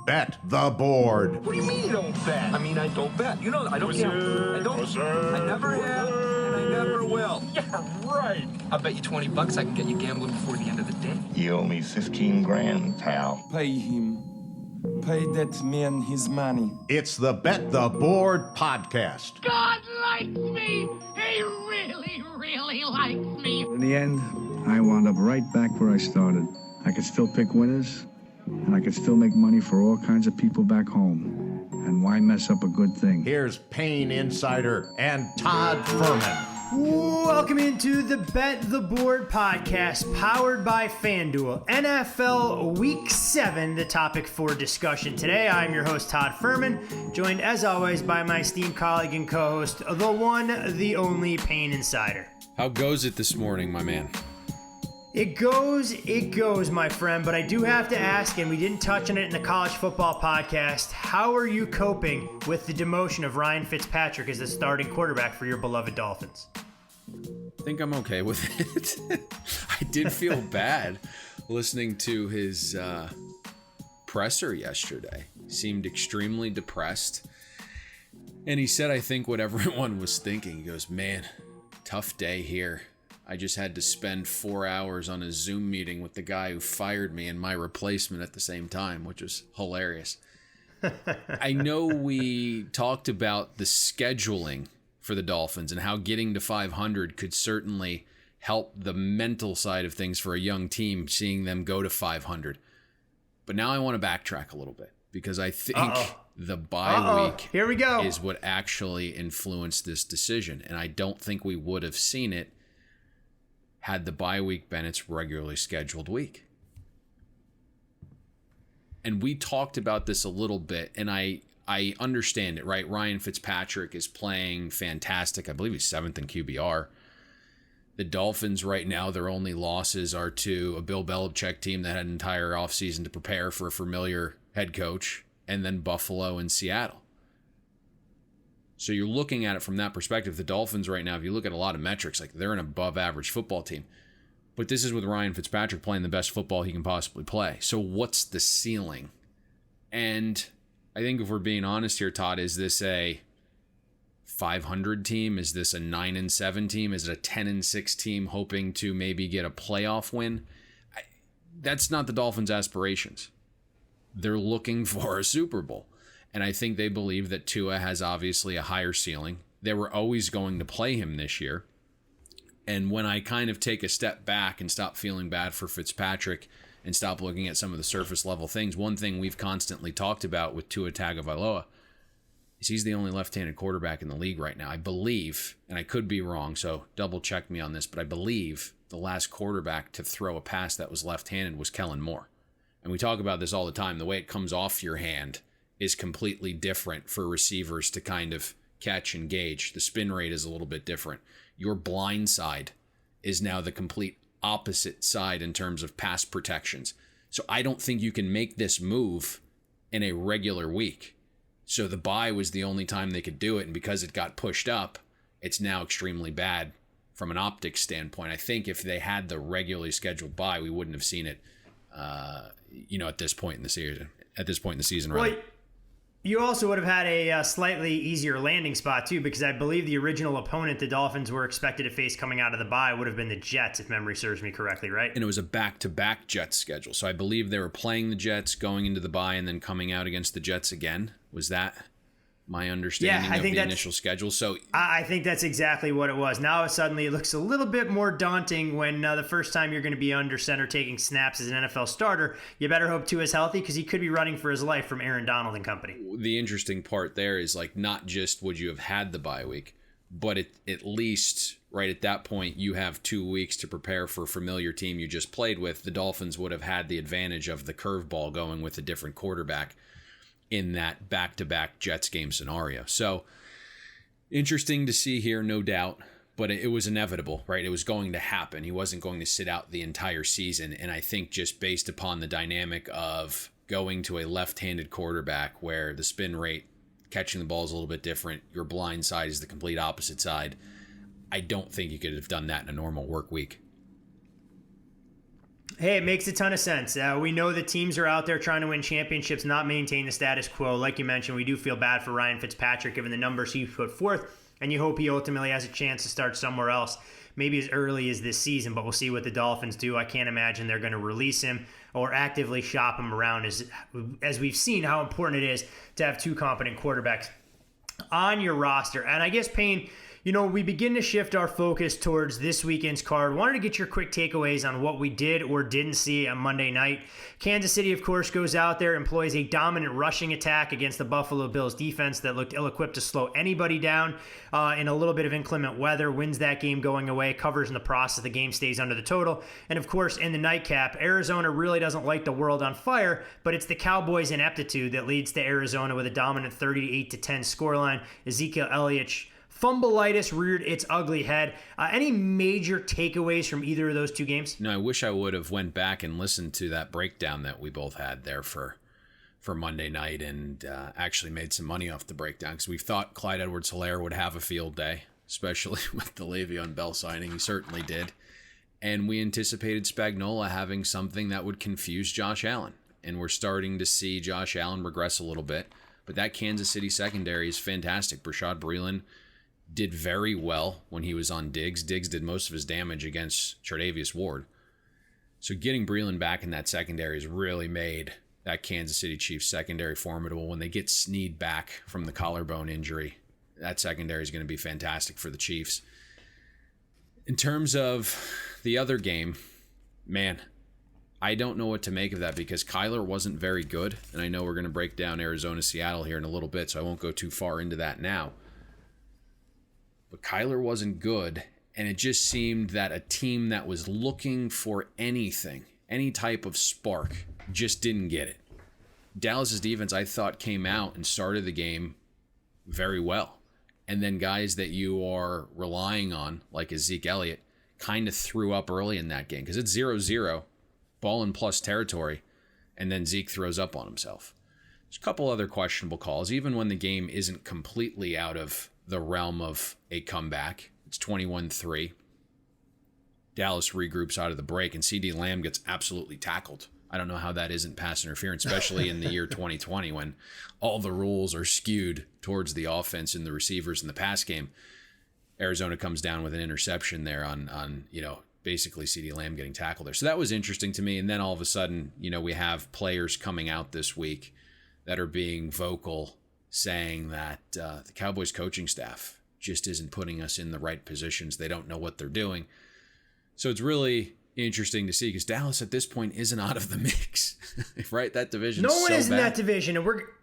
Bet the Board. What do you mean you don't bet? I mean, I don't bet. You know, I don't gamble. I don't. I never have, and I never will. Yeah, right. I'll bet you $20 I can get you gambling before the end of the day. You owe me 15 grand, pal. Pay him. Pay that man his money. It's the Bet the Board podcast. God likes me. He really, really likes me. In the end, I wound up right back where I started. I could still pick winners, and I could still make money for all kinds of people back home. And why mess up a good thing? Here's Payne Insider and Todd Furman. Welcome into the Bet the Board podcast, powered by FanDuel. NFL Week 7, the topic for discussion today. I'm your host, Todd Furman, joined as always by my esteemed colleague and co-host, the one, the only Payne Insider. How goes it this morning, my man? It goes, my friend, but I do have to ask, and we didn't touch on it in the college football podcast, how are you coping with the demotion of Ryan Fitzpatrick as the starting quarterback for your beloved Dolphins? I think I'm okay with it. I did feel bad listening to his presser yesterday. He seemed extremely depressed. And he said, I think, what everyone was thinking. He goes, man, tough day here. I just had to spend 4 hours on a Zoom meeting with the guy who fired me and my replacement at the same time, which was hilarious. I know we talked about the scheduling for the Dolphins and how getting to 500 could certainly help the mental side of things for a young team, seeing them go to 500. But now I want to backtrack a little bit because I think the bye week Here we go. is what actually influenced this decision. And I don't think we would have seen it had the bye week been its regularly scheduled week. And we talked about this a little bit, and I understand it, right? Ryan Fitzpatrick is playing fantastic. I believe he's 7th in QBR. The Dolphins right now, their only losses are to a Bill Belichick team that had an entire offseason to prepare for a familiar head coach, and then Buffalo and Seattle. So you're looking at it from that perspective. The Dolphins right now, if you look at a lot of metrics, like they're an above average football team. But this is with Ryan Fitzpatrick playing the best football he can possibly play. So what's the ceiling? And I think if we're being honest here, Todd, is this a 500 team? Is this a 9-7 team? Is it a 10-6 team hoping to maybe get a playoff win? That's not the Dolphins' aspirations. They're looking for a Super Bowl. And I think they believe that Tua has obviously a higher ceiling. They were always going to play him this year. And when I kind of take a step back and stop feeling bad for Fitzpatrick and stop looking at some of the surface level things, one thing we've constantly talked about with Tua Tagovailoa is he's the only left-handed quarterback in the league right now. I believe, and I could be wrong, so double check me on this, but I believe the last quarterback to throw a pass that was left-handed was Kellen Moore. And we talk about this all the time. The way it comes off your hand is completely different for receivers to kind of catch and gauge. The spin rate is a little bit different. Your blind side is now the complete opposite side in terms of pass protections. So I don't think you can make this move in a regular week. So the bye was the only time they could do it. And because it got pushed up, it's now extremely bad from an optics standpoint. I think if they had the regularly scheduled bye, we wouldn't have seen it, at this point in the season. At this point in the season, rather. Well, you also would have had a slightly easier landing spot, too, because I believe the original opponent the Dolphins were expected to face coming out of the bye would have been the Jets, if memory serves me correctly, right? And it was a back-to-back Jets schedule. So I believe they were playing the Jets, going into the bye, and then coming out against the Jets again. Was that my understanding of the initial schedule? So I think that's exactly what it was. Now suddenly it looks a little bit more daunting when the first time you're going to be under center taking snaps as an NFL starter. You better hope Tua is healthy because he could be running for his life from Aaron Donald and company. The interesting part there is like not just would you have had the bye week, but at least right at that point you have 2 weeks to prepare for a familiar team you just played with. The Dolphins would have had the advantage of the curveball going with a different quarterback in that back-to-back Jets game scenario. So interesting to see here, no doubt, but it was inevitable, right? It was going to happen. He wasn't going to sit out the entire season. And I think just based upon the dynamic of going to a left-handed quarterback where the spin rate, catching the ball is a little bit different, your blind side is the complete opposite side, I don't think you could have done that in a normal work week. Hey, it makes a ton of sense. We know that teams are out there trying to win championships, not maintain the status quo. Like you mentioned, we do feel bad for Ryan Fitzpatrick given the numbers he put forth, and you hope he ultimately has a chance to start somewhere else, maybe as early as this season, but we'll see what the Dolphins do. I can't imagine they're going to release him or actively shop him around, as we've seen how important it is to have two competent quarterbacks on your roster. And I guess, Payne, we begin to shift our focus towards this weekend's card. Wanted to get your quick takeaways on what we did or didn't see on Monday night. Kansas City, of course, goes out there, employs a dominant rushing attack against the Buffalo Bills defense that looked ill-equipped to slow anybody down in a little bit of inclement weather, wins that game going away, covers in the process, the game stays under the total. And, of course, in the nightcap, Arizona really doesn't light the world on fire, but it's the Cowboys' ineptitude that leads to Arizona with a dominant 38-10 scoreline. Ezekiel Elliott's fumbleitis reared its ugly head. Any major takeaways from either of those two games? No, I wish I would have went back and listened to that breakdown that we both had there for Monday night and actually made some money off the breakdown, because we thought Clyde Edwards-Helaire would have a field day, especially with the Le'Veon Bell signing. He certainly did. And we anticipated Spagnuolo having something that would confuse Josh Allen. And we're starting to see Josh Allen regress a little bit. But that Kansas City secondary is fantastic. Bashaud Breeland did very well when he was on Diggs. Diggs did most of his damage against Tre'Davious Ward. So getting Breeland back in that secondary has really made that Kansas City Chiefs secondary formidable. When they get Snead back from the collarbone injury, that secondary is going to be fantastic for the Chiefs. In terms of the other game, man, I don't know what to make of that, because Kyler wasn't very good. And I know we're going to break down Arizona-Seattle here in a little bit, so I won't go too far into that now. But Kyler wasn't good, and it just seemed that a team that was looking for anything, any type of spark, just didn't get it. Dallas's defense, I thought, came out and started the game very well. And then guys that you are relying on, like Zeke Elliott, kind of threw up early in that game, because it's 0-0, ball in plus territory, and then Zeke throws up on himself. There's a couple other questionable calls, even when the game isn't completely out of the realm of a comeback. It's 21-3. Dallas regroups out of the break, and CeeDee Lamb gets absolutely tackled. I don't know how that isn't pass interference, especially in the year 2020 when all the rules are skewed towards the offense and the receivers in the pass game. Arizona comes down with an interception there on basically CeeDee Lamb getting tackled there. So that was interesting to me. And then all of a sudden, we have players coming out this week that are being vocal, saying that the Cowboys coaching staff just isn't putting us in the right positions. They don't know what they're doing. So it's really interesting to see, because Dallas at this point isn't out of the mix, right? That division. No one so is in bad. that division,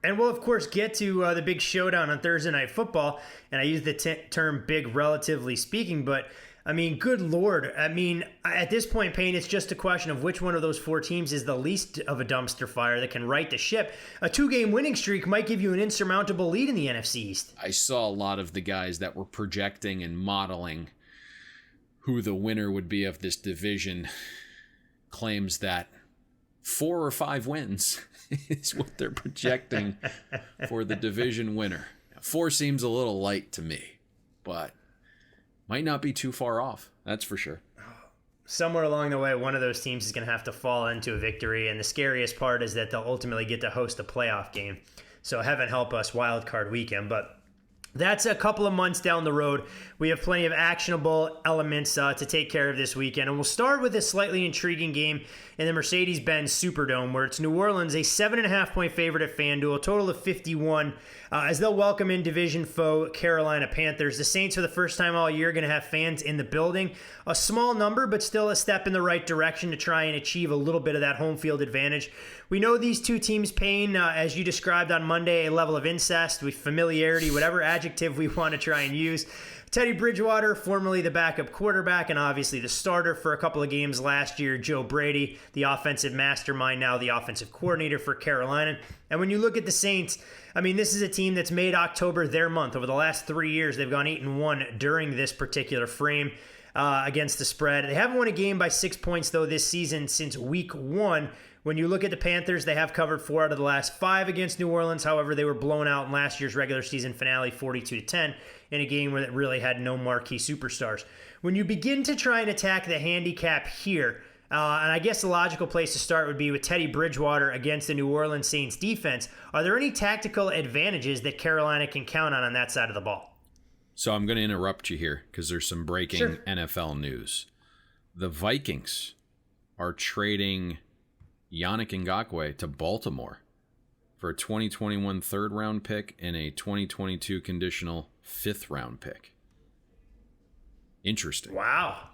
and we'll of course get to the big showdown on Thursday Night Football. And I use the term "big" relatively speaking, but I mean, good Lord. I mean, at this point, Payne, it's just a question of which one of those four teams is the least of a dumpster fire that can right the ship. A 2-game winning streak might give you an insurmountable lead in the NFC East. I saw a lot of the guys that were projecting and modeling who the winner would be of this division claims that 4 or 5 wins is what they're projecting for the division winner. 4 seems a little light to me, but might not be too far off. That's for sure. Somewhere along the way, one of those teams is going to have to fall into a victory, and the scariest part is that they'll ultimately get to host a playoff game. So heaven help us, wild card weekend, but that's a couple of months down the road. We have plenty of actionable elements to take care of this weekend. And we'll start with a slightly intriguing game in the Mercedes-Benz Superdome, where it's New Orleans, a 7.5-point favorite at FanDuel, total of 51, as they'll welcome in division foe Carolina Panthers. The Saints, for the first time all year, are going to have fans in the building. A small number, but still a step in the right direction to try and achieve a little bit of that home field advantage. We know these two teams, Payne, as you described on Monday, a level of incest, with familiarity, whatever adjective we want to try and use. Teddy Bridgewater, formerly the backup quarterback and obviously the starter for a couple of games last year. Joe Brady, the offensive mastermind, now the offensive coordinator for Carolina. And when you look at the Saints, I mean, this is a team that's made October their month. Over the last 3 years, they've gone 8-1 during this particular frame against the spread. They haven't won a game by 6 points, though, this season since week 1. When you look at the Panthers, they have covered 4 out of the last 5 against New Orleans. However, they were blown out in last year's regular season finale, 42-10, in a game where it really had no marquee superstars. When you begin to try and attack the handicap here, And I guess the logical place to start would be with Teddy Bridgewater against the New Orleans Saints defense. Are there any tactical advantages that Carolina can count on that side of the ball? So I'm going to interrupt you here because there's some breaking Sure. NFL news. The Vikings are trading Yannick Ngakoue to Baltimore for a 2021 third-round pick and a 2022 conditional fifth-round pick. Interesting. Wow.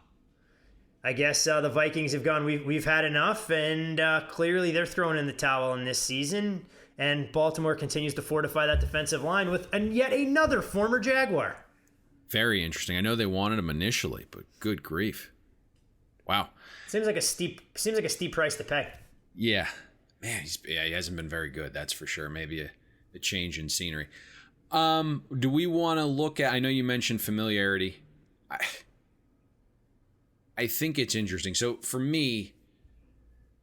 I guess the Vikings have gone, we've had enough, and clearly they're throwing in the towel in this season, and Baltimore continues to fortify that defensive line with yet another former Jaguar. Very interesting. I know they wanted him initially, but good grief. Wow. Seems like a steep price to pay. Yeah. Man, he hasn't been very good, that's for sure. Maybe a change in scenery. Do we want to look at, I know you mentioned familiarity. I think it's interesting. So for me,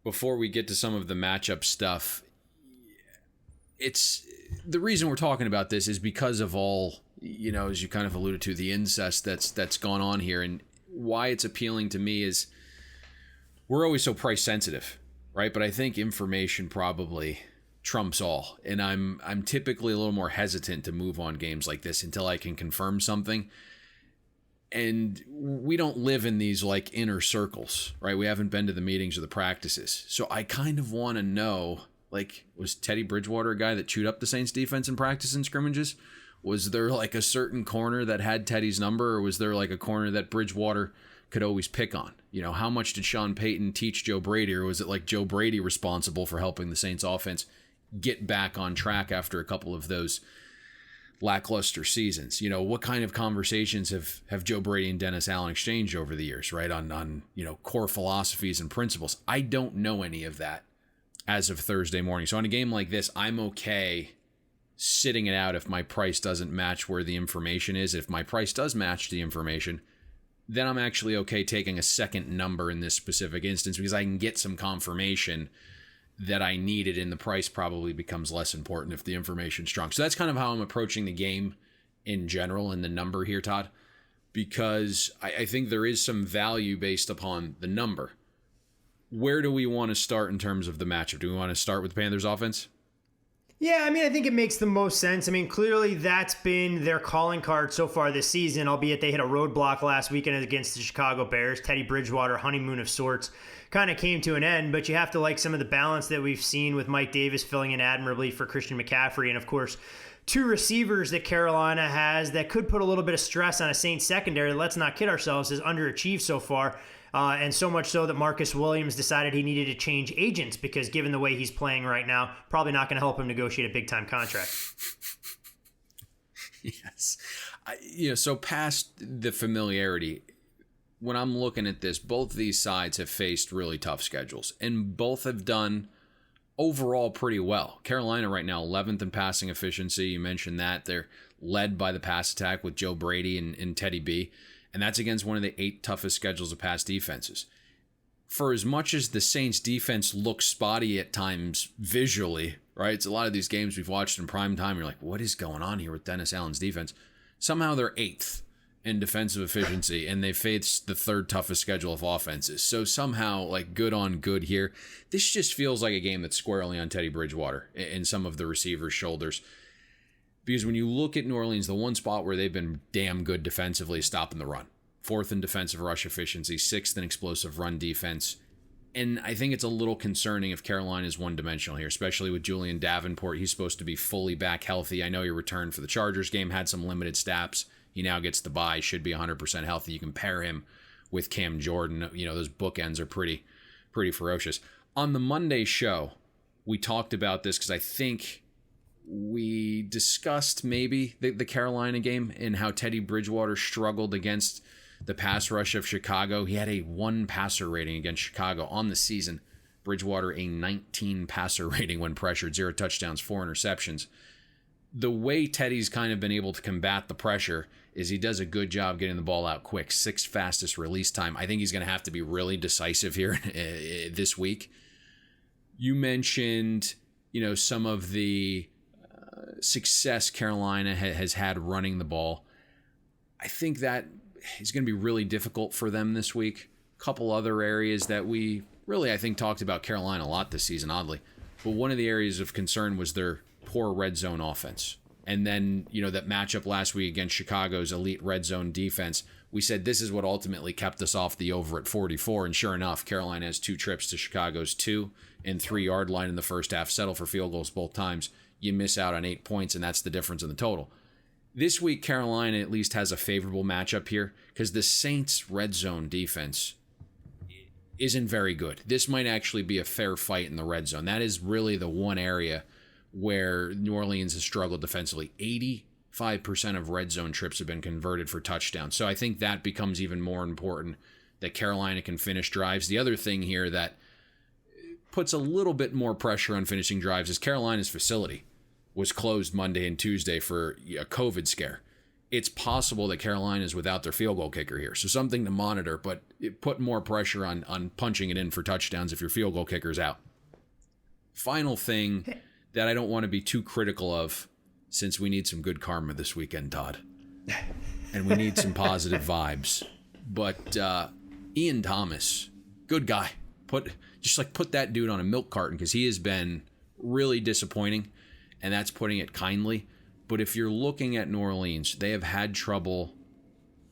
before we get to some of the matchup stuff, it's the reason we're talking about this is because of all, as you kind of alluded to, the incest that's gone on here, and why it's appealing to me is we're always so price sensitive, right? But I think information probably trumps all, and I'm typically a little more hesitant to move on games like this until I can confirm something. And we don't live in these like inner circles, right? We haven't been to the meetings or the practices. So I kind of want to know, like, was Teddy Bridgewater a guy that chewed up the Saints defense in practice and scrimmages? Was there like a certain corner that had Teddy's number, or was there like a corner that Bridgewater could always pick on? How much did Sean Payton teach Joe Brady, or was it like Joe Brady responsible for helping the Saints offense get back on track after a couple of those lackluster seasons? What kind of conversations have Joe Brady and Dennis Allen exchanged over the years, right? On core philosophies and principles. I don't know any of that as of Thursday morning. So on a game like this, I'm okay sitting it out if my price doesn't match where the information is. If my price does match the information, then I'm actually okay taking a second number in this specific instance because I can get some confirmation that I needed, and the price probably becomes less important if the information's strong. So that's kind of how I'm approaching the game in general and the number here, Todd, because I think there is some value based upon the number. Where do we want to start in terms of the matchup? Do we want to start with the Panthers offense? Yeah, I think it makes the most sense. Clearly that's been their calling card so far this season, albeit they hit a roadblock last weekend against the Chicago Bears. Teddy Bridgewater, honeymoon of sorts, kind of came to an end, but you have to like some of the balance that we've seen with Mike Davis filling in admirably for Christian McCaffrey, and of course, two receivers that Carolina has that could put a little bit of stress on a Saints secondary. Let's not kid ourselves, has underachieved so far. And so much so that Marcus Williams decided he needed to change agents because given the way he's playing right now, probably not going to help him negotiate a big-time contract. Yes. So past the familiarity, when I'm looking at this, both these sides have faced really tough schedules, and both have done overall pretty well. Carolina right now, 11th in passing efficiency. You mentioned that. They're led by the pass attack with Joe Brady and Teddy B. And that's against one of the 8 toughest schedules of past defenses. For as much as the Saints defense looks spotty at times visually, right? It's a lot of these games we've watched in prime time. You're like, what is going on here with Dennis Allen's defense? Somehow they're 8th in defensive efficiency, and they faced the 3rd toughest schedule of offenses. So somehow, like, good on good here. This just feels like a game that's squarely on Teddy Bridgewater and some of the receivers' shoulders. Because when you look at New Orleans, the one spot where they've been damn good defensively is stopping the run. 4th in defensive rush efficiency, 6th in explosive run defense. And I think it's a little concerning if Carolina is one-dimensional here, especially with Julian Davenport. He's supposed to be fully back healthy. I know he returned for the Chargers game, had some limited snaps. He now gets the bye, should be 100% healthy. You can pair him with Cam Jordan. Those bookends are pretty ferocious. On the Monday show, we talked about this because I think we discussed maybe the Carolina game and how Teddy Bridgewater struggled against the pass rush of Chicago. He had a 1 passer rating against Chicago on the season. Bridgewater a 19 passer rating when pressured, 0 touchdowns, 4 interceptions. The way Teddy's kind of been able to combat the pressure is he does a good job getting the ball out quick. 6th fastest release time. I think he's going to have to be really decisive here this week. You mentioned, some of the success Carolina has had running the ball. I think that is going to be really difficult for them this week. couple other areas that we really, I think, talked about Carolina a lot this season, oddly. But one of the areas of concern was their poor red zone offense. And then, that matchup last week against Chicago's elite red zone defense, we said this is what ultimately kept us off the over at 44. And sure enough, Carolina has 2 trips to Chicago's 2 and 3 yard line in the first half, settle for field goals both times. You miss out on 8 points, and that's the difference in the total. This week, Carolina at least has a favorable matchup here because the Saints' red zone defense isn't very good. This might actually be a fair fight in the red zone. That is really the one area where New Orleans has struggled defensively. 85% of red zone trips have been converted for touchdowns. So I think that becomes even more important, that Carolina can finish drives. The other thing here that puts a little bit more pressure on finishing drives is Carolina's facility was closed Monday and Tuesday for a COVID scare. It's possible that Carolina is without their field goal kicker here. So something to monitor, but it put more pressure on punching it in for touchdowns if your field goal kicker's out. Final thing that I don't want to be too critical of, since we need some good karma this weekend, Todd. And we need some positive vibes. But Ian Thomas, good guy. Put that dude on a milk carton because he has been really disappointing, and that's putting it kindly. But if you're looking at New Orleans, they have had trouble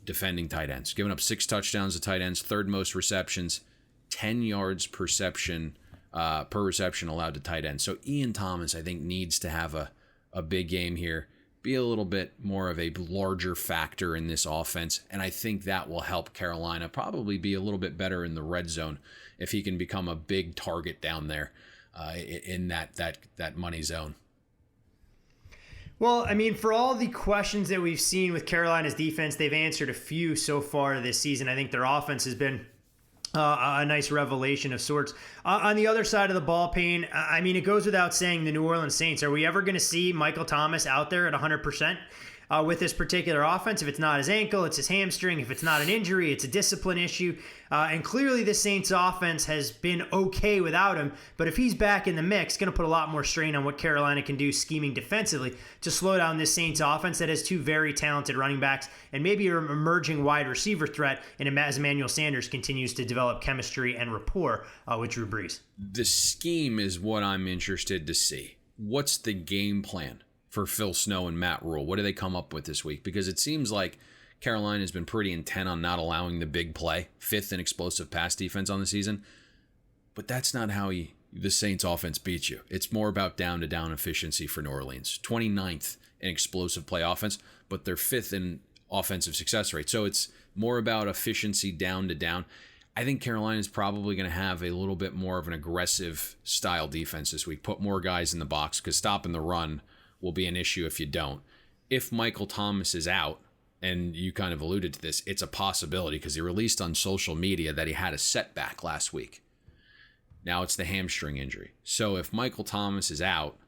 defending tight ends, giving up 6 touchdowns to tight ends, 3rd most receptions, 10 yards per reception allowed to tight ends. So Ian Thomas, I think, needs to have a big game here, be a little bit more of a larger factor in this offense, and I think that will help Carolina probably be a little bit better in the red zone if he can become a big target down there in that money zone. Well, I mean, for all the questions that we've seen with Carolina's defense, they've answered a few so far this season. I think their offense has been a nice revelation of sorts. On the other side of the ball, Payne, I mean, it goes without saying, the New Orleans Saints, are we ever going to see Michael Thomas out there at 100%? With this particular offense? If it's not his ankle, it's his hamstring. If it's not an injury, it's a discipline issue. And clearly the Saints offense has been okay without him. But if he's back in the mix, it's going to put a lot more strain on what Carolina can do scheming defensively to slow down this Saints offense that has 2 very talented running backs and maybe an emerging wide receiver threat as Emmanuel Sanders continues to develop chemistry and rapport with Drew Brees. The scheme is what I'm interested to see. What's the game plan for Phil Snow and Matt Rule? What do they come up with this week? Because it seems like Carolina has been pretty intent on not allowing the big play, 5th in explosive pass defense on the season. But that's not how the Saints offense beats you. It's more about down-to-down efficiency for New Orleans. 29th in explosive play offense, but they're 5th in offensive success rate. So it's more about efficiency down-to-down. I think Carolina is probably going to have a little bit more of an aggressive style defense this week. Put more guys in the box because stopping the run will be an issue if you don't. If Michael Thomas is out, and you kind of alluded to this, it's a possibility because he released on social media that he had a setback last week. Now it's the hamstring injury. So if Michael Thomas is out,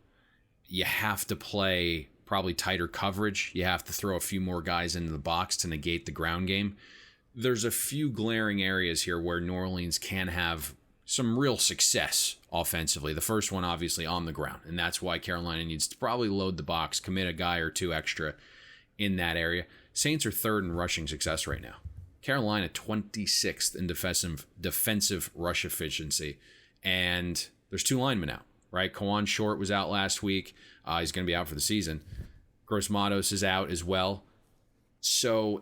you have to play probably tighter coverage. You have to throw a few more guys into the box to negate the ground game. There's a few glaring areas here where New Orleans can have some real success offensively. The first one, obviously, on the ground, and that's why Carolina needs to probably load the box, commit a guy or 2 extra in that area. Saints are 3rd in rushing success right now. Carolina 26th in defensive rush efficiency, and there's 2 linemen out, right? Kawan Short was out last week. He's going to be out for the season. Gross Matos is out as well. So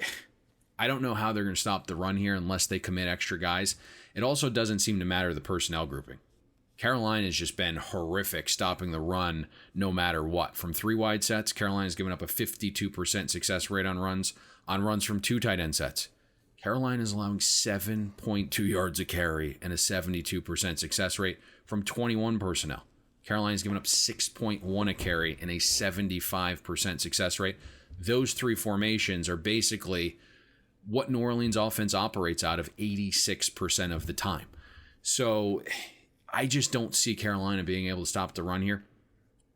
I don't know how they're going to stop the run here unless they commit extra guys. It also doesn't seem to matter the personnel grouping. Carolina has just been horrific stopping the run no matter what. From 3 wide sets, Carolina's given up a 52% success rate on runs from 2 tight end sets. Carolina's allowing 7.2 yards a carry and a 72% success rate from 21 personnel. Carolina's given up 6.1 a carry and a 75% success rate. Those 3 formations are basically what New Orleans offense operates out of 86% of the time. So I just don't see Carolina being able to stop the run here.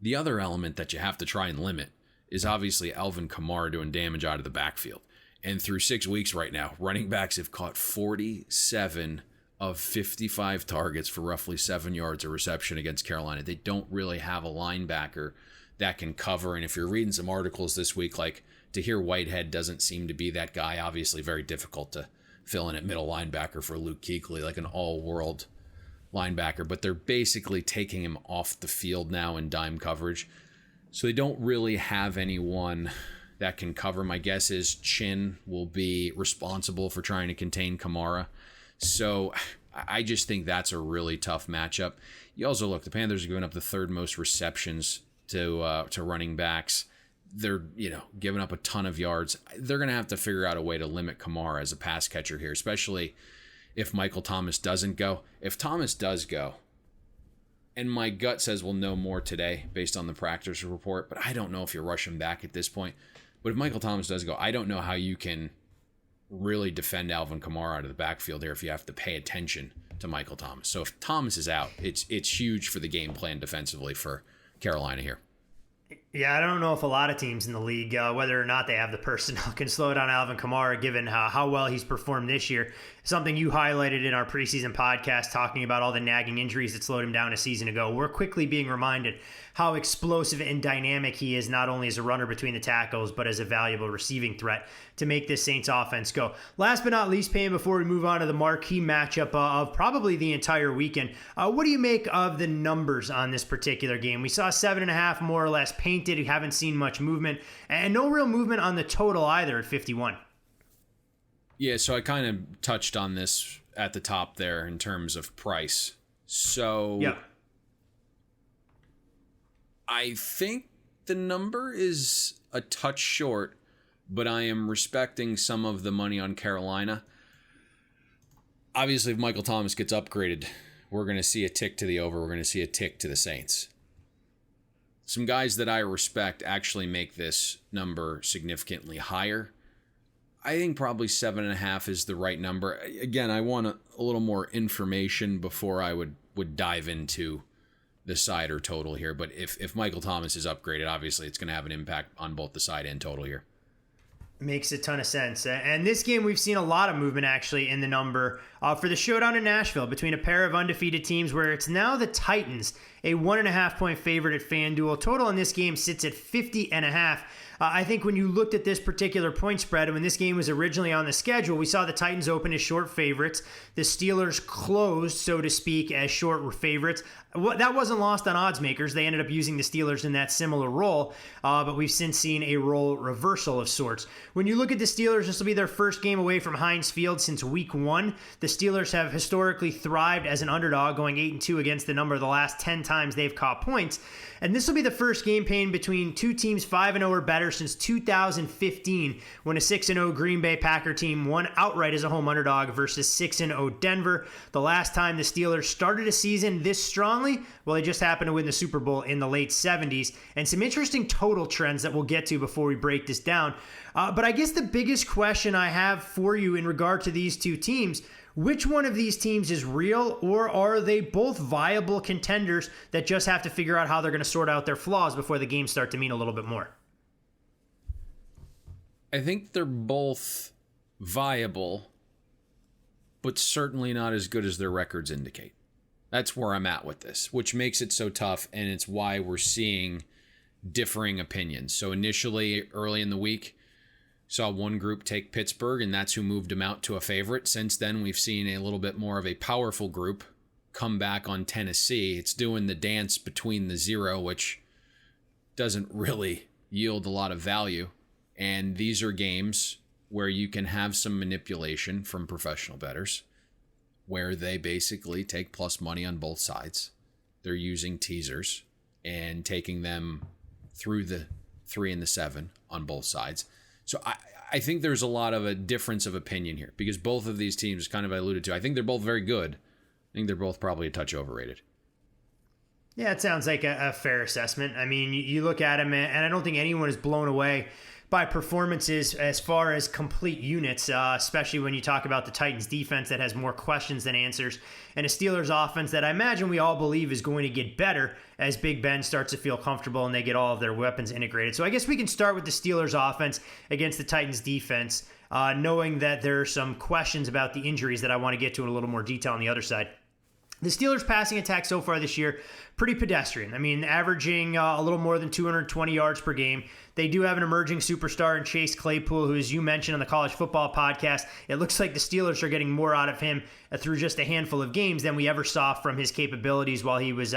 The other element that you have to try and limit is obviously Alvin Kamara doing damage out of the backfield. And through 6 weeks right now, running backs have caught 47 of 55 targets for roughly 7 yards of reception against Carolina. They don't really have a linebacker that can cover. And if you're reading some articles this week, like Tahir Whitehead doesn't seem to be that guy, obviously very difficult filling at middle linebacker for Luke Kuechly, like an all-world linebacker. But they're basically taking him off the field now in dime coverage. So they don't really have anyone that can cover. My guess is Chin will be responsible for trying to contain Kamara. So I just think that's a really tough matchup. You also look, the Panthers are giving up the third most receptions to running backs. They're, giving up a ton of yards. They're going to have to figure out a way to limit Kamara as a pass catcher here, especially if Michael Thomas doesn't go. If Thomas does go, and my gut says we'll know more today based on the practice report, but I don't know if you rush him back at this point. But if Michael Thomas does go, I don't know how you can really defend Alvin Kamara out of the backfield here if you have to pay attention to Michael Thomas. So if Thomas is out, it's huge for the game plan defensively for Carolina here. Yeah, I don't know if a lot of teams in the league, whether or not they have the personnel, can slow down Alvin Kamara given how well he's performed this year. Something you highlighted in our preseason podcast talking about all the nagging injuries that slowed him down a season ago. We're quickly being reminded how explosive and dynamic he is, not only as a runner between the tackles, but as a valuable receiving threat to make this Saints offense go. Last but not least, Payne, before we move on to the marquee matchup of probably the entire weekend, what do you make of the numbers on this particular game? We saw 7.5 more or less painted. We haven't seen much movement, and no real movement on the total either at 51. Yeah, so I kind of touched on this at the top there in terms of price. So yeah, I think the number is a touch short, but I am respecting some of the money on Carolina. Obviously, if Michael Thomas gets upgraded, we're going to see a tick to the over. We're going to see a tick to the Saints. Some guys that I respect actually make this number significantly higher. I think probably 7.5 is the right number. Again, I want a little more information before I would dive into the side or total here. But if Michael Thomas is upgraded, obviously it's going to have an impact on both the side and total here. Makes a ton of sense. And this game, we've seen a lot of movement actually in the number for the showdown in Nashville between a pair of undefeated teams, where it's now the Titans, a 1.5 point favorite at FanDuel. Total in this game sits at 50.5. I think when you looked at this particular point spread, and when this game was originally on the schedule, we saw the Titans open as short favorites. The Steelers closed, so to speak, as short favorites. That wasn't lost on odds makers. They ended up using the Steelers in that similar role, but we've since seen a role reversal of sorts. When you look at the Steelers, this will be their first game away from Heinz Field since week 1. The Steelers have historically thrived as an underdog, going 8-2 against the number of the last 10 times they've caught points. And this will be the first game, Payne, between two teams 5-0 or better since 2015, when a 6-0 Green Bay Packer team won outright as a home underdog versus 6-0 Denver. The last time the Steelers started a season this strongly, well, they just happened to win the Super Bowl in the late 70s. And some interesting total trends that we'll get to before we break this down. But I guess the biggest question I have for you in regard to these two teams, which one of these teams is real, or are they both viable contenders that just have to figure out how they're going to sort out their flaws before the games start to mean a little bit more? I think they're both viable, but certainly not as good as their records indicate. That's where I'm at with this, which makes it so tough, and it's why we're seeing differing opinions. So initially, early in the week, saw one group take Pittsburgh, and that's who moved them out to a favorite. Since then, we've seen a little bit more of a powerful group come back on Tennessee. It's doing the dance between the zero, which doesn't really yield a lot of value. And these are games where you can have some manipulation from professional bettors, where they basically take plus money on both sides. They're using teasers and taking them through the 3 and the 7 on both sides. So I think there's a lot of a difference of opinion here, because both of these teams, kind of I alluded to, I think they're both very good. I think they're both probably a touch overrated. Yeah, it sounds like a fair assessment. I mean, you look at them, and I don't think anyone is blown away by performances as far as complete units, especially when you talk about the Titans defense that has more questions than answers, and a Steelers offense that I imagine we all believe is going to get better as Big Ben starts to feel comfortable and they get all of their weapons integrated. So I guess we can start with the Steelers offense against the Titans defense, knowing that there are some questions about the injuries that I want to get to in a little more detail on the other side. The Steelers' passing attack so far this year, pretty pedestrian. I mean, averaging a little more than 220 yards per game. They do have an emerging superstar in Chase Claypool, who, as you mentioned on the College Football Podcast, it looks like the Steelers are getting more out of him through just a handful of games than we ever saw from his capabilities while he was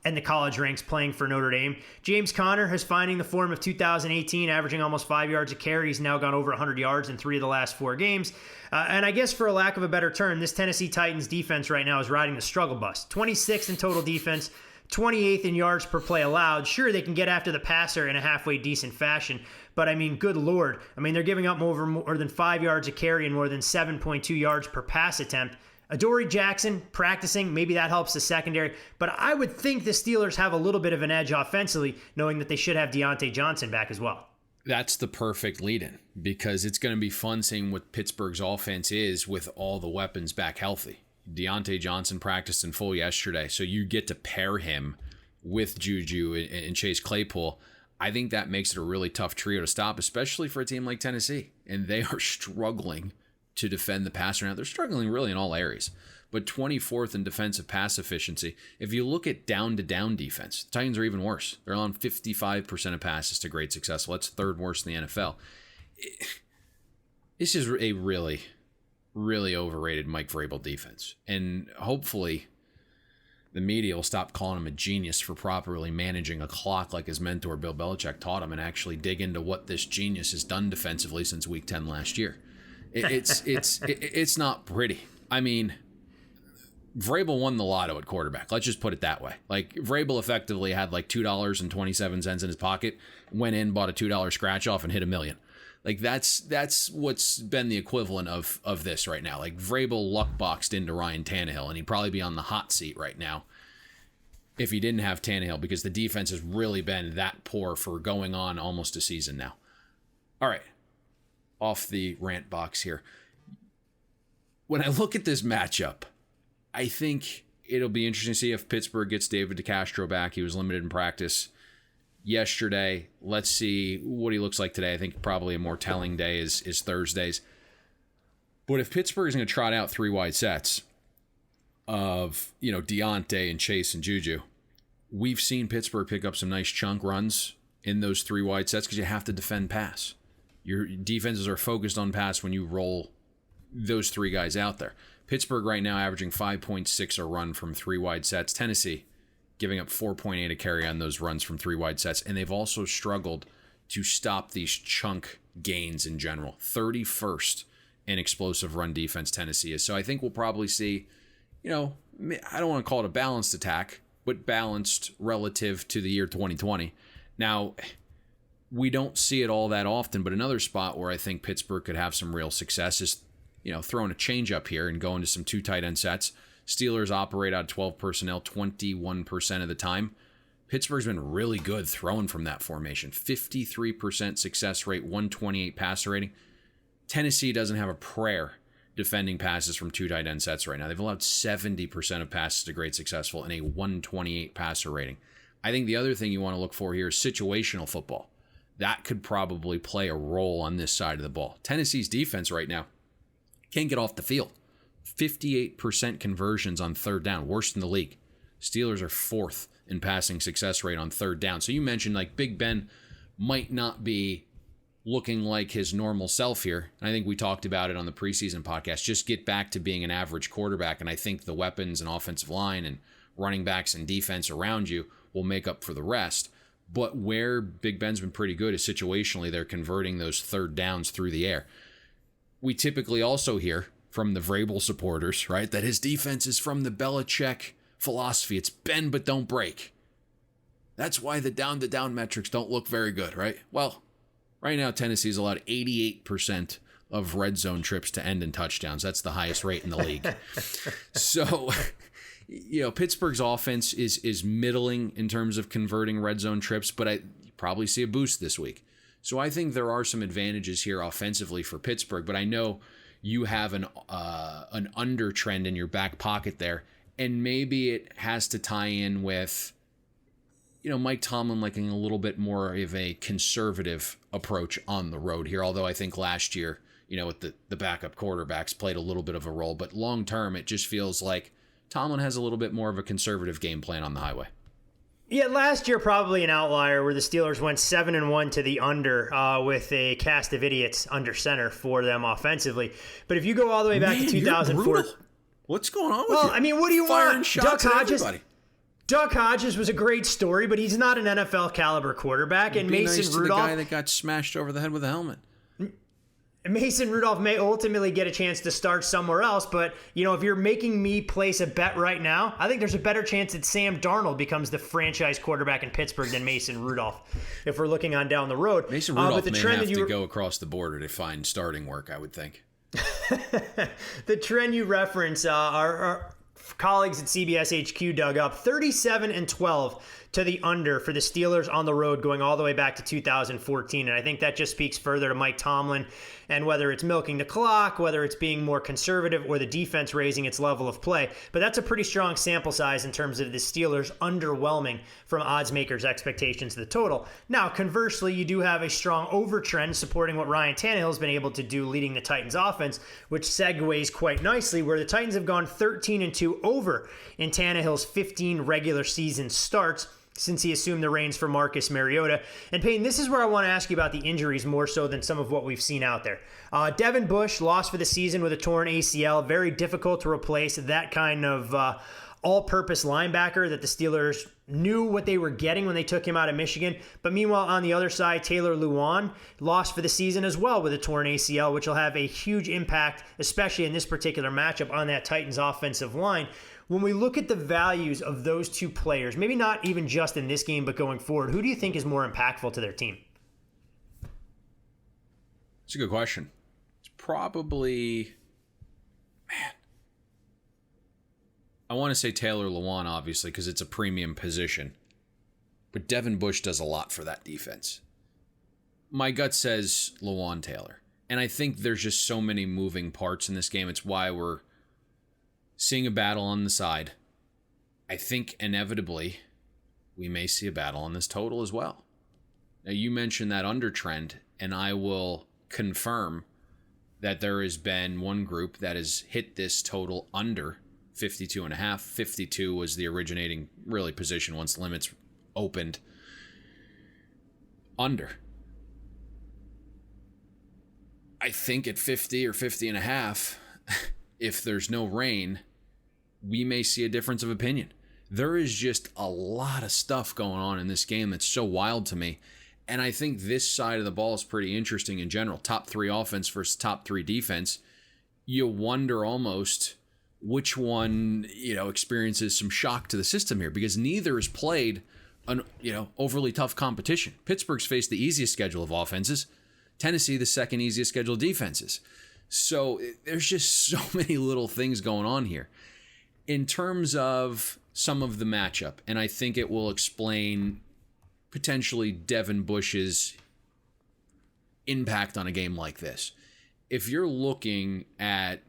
in the college ranks playing for Notre Dame. James Conner is finding the form of 2018, averaging almost 5 yards a carry. He's now gone over 100 yards in 3 of the last 4 games. And I guess for a lack of a better term, this Tennessee Titans defense right now is riding the struggle bus. 26th in total defense, 28th in yards per play allowed. Sure, they can get after the passer in a halfway decent fashion, but I mean, good Lord. I mean, they're giving up more than 5 yards a carry and more than 7.2 yards per pass attempt. Adoree Jackson practicing, maybe that helps the secondary, but I would think the Steelers have a little bit of an edge offensively, knowing that they should have Deontay Johnson back as well. That's the perfect lead-in, because it's going to be fun seeing what Pittsburgh's offense is with all the weapons back healthy. Deontay Johnson practiced in full yesterday, so you get to pair him with Juju and Chase Claypool. I think that makes it a really tough trio to stop, especially for a team like Tennessee, and they are struggling to defend the pass right now. They're struggling really in all areas, but 24th in defensive pass efficiency. If you look at down-to-down defense, the Titans are even worse. They're on 55% of passes to great success. Well, that's third worst in the NFL. This is a really, really overrated Mike Vrabel defense, and hopefully the media will stop calling him a genius for properly managing a clock like his mentor Bill Belichick taught him, and actually dig into what this genius has done defensively since Week 10 last year. It's not pretty. I mean, Vrabel won the lotto at quarterback. Let's just put it that way. Like, Vrabel effectively had like $2.27 in his pocket, went in, bought a $2 scratch off, and hit $1 million. Like, that's what's been the equivalent of this right now. Like, Vrabel luck boxed into Ryan Tannehill, and he'd probably be on the hot seat right now if he didn't have Tannehill, because the defense has really been that poor for going on almost a season now. All right. Off the rant box here. When I look at this matchup, I think it'll be interesting to see if Pittsburgh gets David DeCastro back. He was limited in practice yesterday. Let's see what he looks like today. I think probably a more telling day is Thursdays. But if Pittsburgh is going to trot out 3 wide sets of, Deontay and Chase and Juju, we've seen Pittsburgh pick up some nice chunk runs in those 3 wide sets because you have to defend pass. Your defenses are focused on pass when you roll those 3 guys out there. Pittsburgh right now averaging 5.6 a run from 3 wide sets. Tennessee giving up 4.8 a carry on those runs from 3 wide sets. And they've also struggled to stop these chunk gains in general. 31st in explosive run defense Tennessee is. So I think we'll probably see, I don't want to call it a balanced attack, but balanced relative to the year 2020. Now, we don't see it all that often, but another spot where I think Pittsburgh could have some real success is, throwing a change up here and going to some 2 tight end sets. Steelers operate out of 12 personnel 21% of the time. Pittsburgh's been really good throwing from that formation. 53% success rate, 128 passer rating. Tennessee doesn't have a prayer defending passes from 2 tight end sets right now. They've allowed 70% of passes to great successful and a 128 passer rating. I think the other thing you want to look for here is situational football. That could probably play a role on this side of the ball. Tennessee's defense right now can't get off the field. 58% conversions on 3rd down, worst in the league. Steelers are 4th in passing success rate on 3rd down. So you mentioned like Big Ben might not be looking like his normal self here. And I think we talked about it on the preseason podcast. Just get back to being an average quarterback. And I think the weapons and offensive line and running backs and defense around you will make up for the rest. But where Big Ben's been pretty good is situationally they're converting those 3rd downs through the air. We typically also hear from the Vrabel supporters, right, that his defense is from the Belichick philosophy. It's bend but don't break. That's why the down-to-down metrics don't look very good, right? Well, right now Tennessee's allowed 88% of red zone trips to end in touchdowns. That's the highest rate in the league. So, Pittsburgh's offense is middling in terms of converting red zone trips, but I probably see a boost this week. So I think there are some advantages here offensively for Pittsburgh, but I know you have an under trend in your back pocket there, and maybe it has to tie in with, Mike Tomlin liking a little bit more of a conservative approach on the road here, although I think last year, with the backup quarterbacks played a little bit of a role, but long term, it just feels like Tomlin has a little bit more of a conservative game plan on the highway. Yeah, last year probably an outlier where the Steelers went 7-1 to the under with a cast of idiots under center for them offensively. But if you go all the way back to 2004, what's going on with well, you? I mean, what do you Firing want? shots at everybody. Duck Hodges was a great story, but he's not an NFL caliber quarterback. And Be Mason nice to Rudolph, the guy that got smashed over the head with a helmet. Mason Rudolph may ultimately get a chance to start somewhere else, but if you're making me place a bet right now, I think there's a better chance that Sam Darnold becomes the franchise quarterback in Pittsburgh than Mason Rudolph. If we're looking on down the road, Mason Rudolph may have to go across the border to find starting work, I would think. The trend you reference, our colleagues at CBS HQ dug up 37-12 to the under for the Steelers on the road going all the way back to 2014. And I think that just speaks further to Mike Tomlin and whether it's milking the clock, whether it's being more conservative or the defense raising its level of play. But that's a pretty strong sample size in terms of the Steelers underwhelming from odds makers' expectations of the total. Now, conversely, you do have a strong over trend supporting what Ryan Tannehill's been able to do leading the Titans offense, which segues quite nicely where the Titans have gone 13-2 over in Tannehill's 15 regular season starts since he assumed the reins for Marcus Mariota. And Payne, this is where I want to ask you about the injuries more so than some of what we've seen out there. Devin Bush lost for the season with a torn ACL. Very difficult to replace that kind of all-purpose linebacker that the Steelers knew what they were getting when they took him out of Michigan. But meanwhile, on the other side, Taylor Lewan lost for the season as well with a torn ACL, which will have a huge impact, especially in this particular matchup, on that Titans offensive line. When we look at the values of those two players, maybe not even just in this game, but going forward, who do you think is more impactful to their team? It's a good question. It's probably, I want to say Taylor Lewan, obviously, because it's a premium position. But Devin Bush does a lot for that defense. My gut says Lewan Taylor. And I think there's just so many moving parts in this game. It's why we're seeing a battle on the side. I think inevitably we may see a battle on this total as well. Now, you mentioned that under trend, and I will confirm that there has been one group that has hit this total under 52.5. 52 was the originating really position once limits opened. Under. I think at 50 or 50.5, if there's no rain, we may see a difference of opinion. There is just a lot of stuff going on in this game that's so wild to me. And I think this side of the ball is pretty interesting in general. Top 3 offense versus top 3 defense. You wonder almost which one, experiences some shock to the system here, because neither has played an, overly tough competition. Pittsburgh's faced the easiest schedule of offenses. Tennessee, the second easiest schedule of defenses. So there's just so many little things going on here. In terms of some of the matchup, and I think it will explain potentially Devin Bush's impact on a game like this. If you're looking at,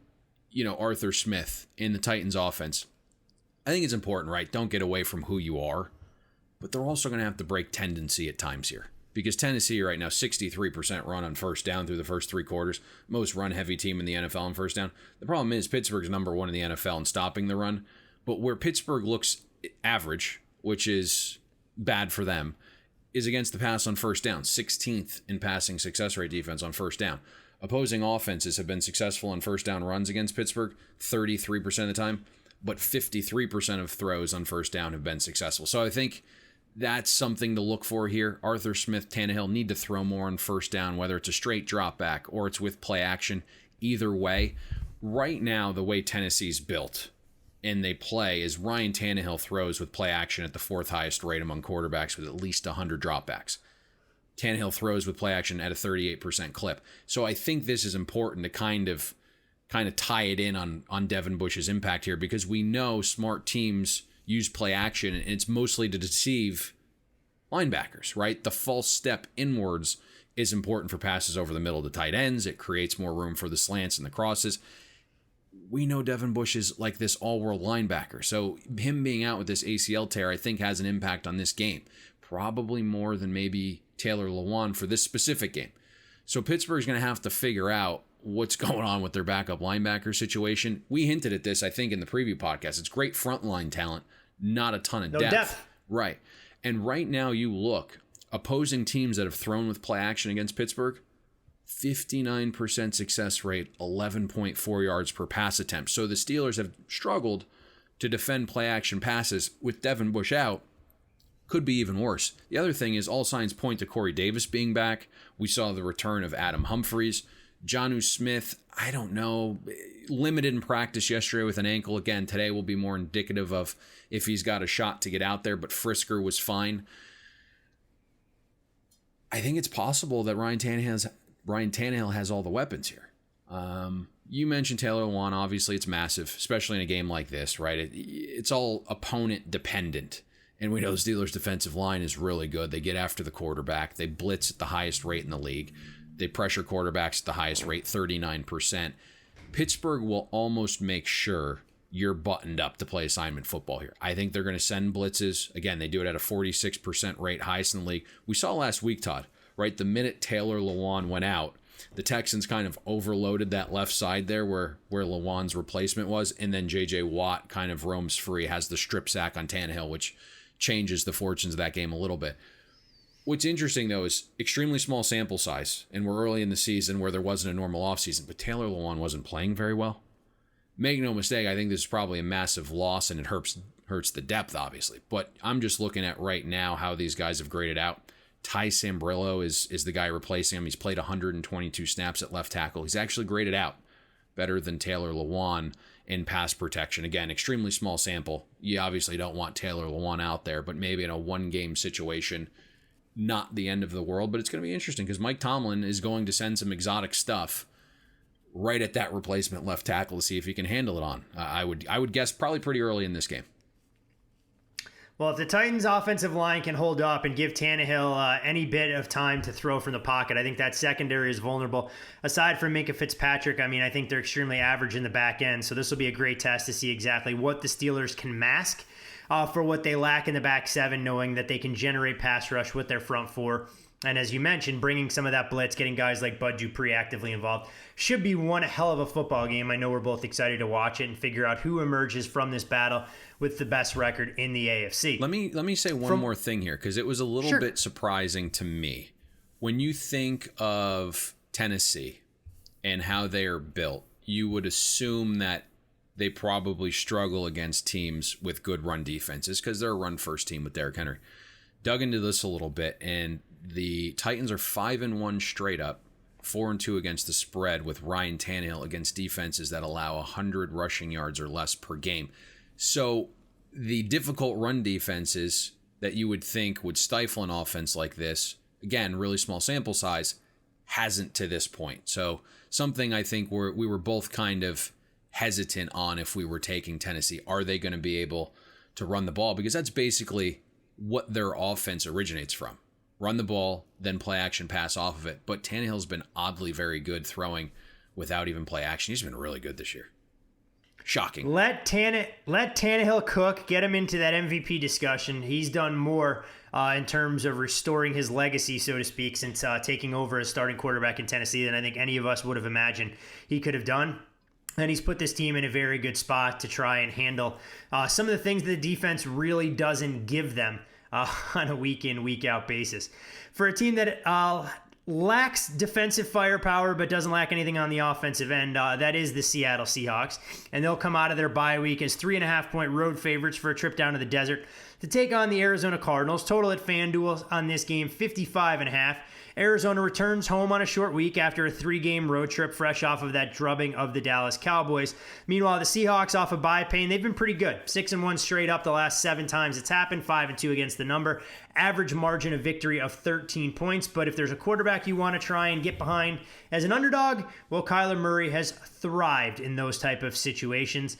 Arthur Smith in the Titans offense, I think it's important, right? Don't get away from who you are, but they're also going to have to break tendency at times here. Because Tennessee right now, 63% run on first down through the first 3 quarters. Most run-heavy team in the NFL on first down. The problem is Pittsburgh's number 1 in the NFL in stopping the run. But where Pittsburgh looks average, which is bad for them, is against the pass on first down. 16th in passing success rate defense on first down. Opposing offenses have been successful on first down runs against Pittsburgh 33% of the time. But 53% of throws on first down have been successful. So I think that's something to look for here. Arthur Smith, Tannehill need to throw more on first down, whether it's a straight drop back or it's with play action. Either way, right now, the way Tennessee's built and they play is Ryan Tannehill throws with play action at the 4th highest rate among quarterbacks with at least 100 dropbacks. Tannehill throws with play action at a 38% clip. So I think this is important to kind of tie it in on Devin Bush's impact here, because we know smart teams use play action, and it's mostly to deceive linebackers, right? The false step inwards is important for passes over the middle to tight ends. It creates more room for the slants and the crosses. We know Devin Bush is like this all-world linebacker, so him being out with this ACL tear, I think, has an impact on this game, probably more than maybe Taylor Lewan for this specific game. So Pittsburgh's going to have to figure out what's going on with their backup linebacker situation. We hinted at this, I think, in the preview podcast. It's great frontline talent, not a ton of depth. Right. And right now you look, opposing teams that have thrown with play action against Pittsburgh, 59% success rate, 11.4 yards per pass attempt. So the Steelers have struggled to defend play action passes with Devin Bush out. Could be even worse. The other thing is all signs point to Corey Davis being back. We saw the return of Adam Humphries. Jonnu Smith, I don't know, limited in practice yesterday with an ankle. Again, today will be more indicative of if he's got a shot to get out there, but Frisker was fine. I think it's possible that Ryan Tannehill has all the weapons here. You mentioned Taylor Lewan. Obviously, it's massive, especially in a game like this, right? It's all opponent dependent. And we know the Steelers' defensive line is really good. They get after the quarterback. They blitz at the highest rate in the league. They pressure quarterbacks at the highest rate, 39%. Pittsburgh will almost make sure you're buttoned up to play assignment football here. I think they're going to send blitzes. Again, they do it at a 46% rate, highest in the league. We saw last week, Todd, right? The minute Taylor Lewan went out, the Texans kind of overloaded that left side there where Lewan's replacement was, and then J.J. Watt kind of roams free, has the strip sack on Tannehill, which changes the fortunes of that game a little bit. What's interesting, though, is extremely small sample size, and we're early in the season where there wasn't a normal offseason, but Taylor Lewan wasn't playing very well. Make no mistake, I think this is probably a massive loss, and it hurts the depth, obviously. But I'm just looking at right now how these guys have graded out. Ty Sambrailo is the guy replacing him. He's played 122 snaps at left tackle. He's actually graded out better than Taylor Lewan in pass protection. Again, extremely small sample. You obviously don't want Taylor Lewan out there, but maybe in a one-game situation, not the end of the world. But it's going to be interesting because Mike Tomlin is going to send some exotic stuff right at that replacement left tackle to see if he can handle it on. I would guess probably pretty early in this game. Well, if the Titans' offensive line can hold up and give Tannehill any bit of time to throw from the pocket, I think that secondary is vulnerable. Aside from Minkah Fitzpatrick, I think they're extremely average in the back end, so this will be a great test to see exactly what the Steelers can mask for what they lack in the back seven, knowing that they can generate pass rush with their front four. And as you mentioned, bringing some of that blitz, getting guys like Bud Dupree actively involved, should be one hell of a football game. I know we're both excited to watch it and figure out who emerges from this battle with the best record in the AFC. Let me say one more thing here, because it was a little bit surprising to me. When you think of Tennessee and how they are built, you would assume that they probably struggle against teams with good run defenses because they're a run-first team with Derrick Henry. Dug into this a little bit, and the Titans are 5-1 straight up, 4-2 against the spread with Ryan Tannehill against defenses that allow 100 rushing yards or less per game. So the difficult run defenses that you would think would stifle an offense like this, again, really small sample size, hasn't to this point. So something I think we were both kind of hesitant on if we were taking Tennessee. Are they going to be able to run the ball? Because that's basically what their offense originates from. Run the ball, then play action pass off of it. But Tannehill's been oddly very good throwing without even play action. He's been really good this year. Shocking. Let Tannehill cook, get him into that MVP discussion. He's done more in terms of restoring his legacy, so to speak, since taking over as starting quarterback in Tennessee than I think any of us would have imagined he could have done. And he's put this team in a very good spot to try and handle some of the things that the defense really doesn't give them on a week-in, week-out basis. For a team that lacks defensive firepower but doesn't lack anything on the offensive end, that is the Seattle Seahawks. And they'll come out of their bye week as 3.5-point road favorites for a trip down to the desert to take on the Arizona Cardinals. Total at FanDuel on this game, 55.5. Arizona returns home on a short week after a 3-game road trip fresh off of that drubbing of the Dallas Cowboys. Meanwhile, the Seahawks off of bye pain, they've been pretty good. 6-1 straight up the last 7 times it's happened, 5-2 against the number. Average margin of victory of 13 points. But if there's a quarterback you want to try and get behind as an underdog, well, Kyler Murray has thrived in those type of situations.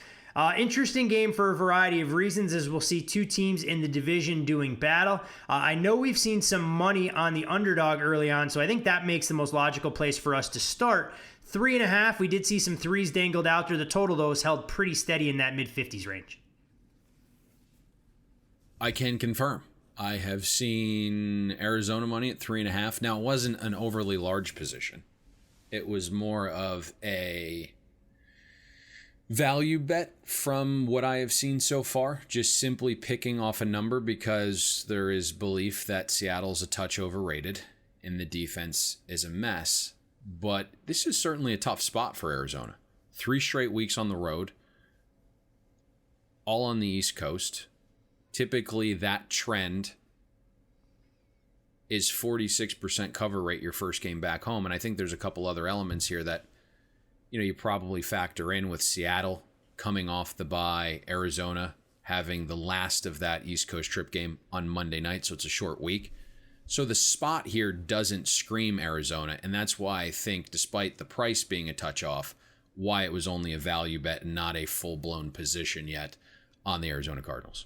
Interesting game for a variety of reasons, as we'll see two teams in the division doing battle. I know we've seen some money on the underdog early on, so I think that makes the most logical place for us to start. 3.5, we did see some threes dangled out there. The total, though, is held pretty steady in that mid-50s range. I can confirm. I have seen Arizona money at 3.5. Now, it wasn't an overly large position. It was more of a value bet from what I have seen so far, just simply picking off a number because there is belief that Seattle's a touch overrated and the defense is a mess. But this is certainly a tough spot for Arizona. 3 straight weeks on the road, all on the East Coast. Typically, that trend is 46% cover rate your first game back home. And I think there's a couple other elements here that, you probably factor in with Seattle coming off the bye, Arizona having the last of that East Coast trip game on Monday night, so it's a short week. So the spot here doesn't scream Arizona, and that's why I think, despite the price being a touch off, why it was only a value bet and not a full-blown position yet on the Arizona Cardinals.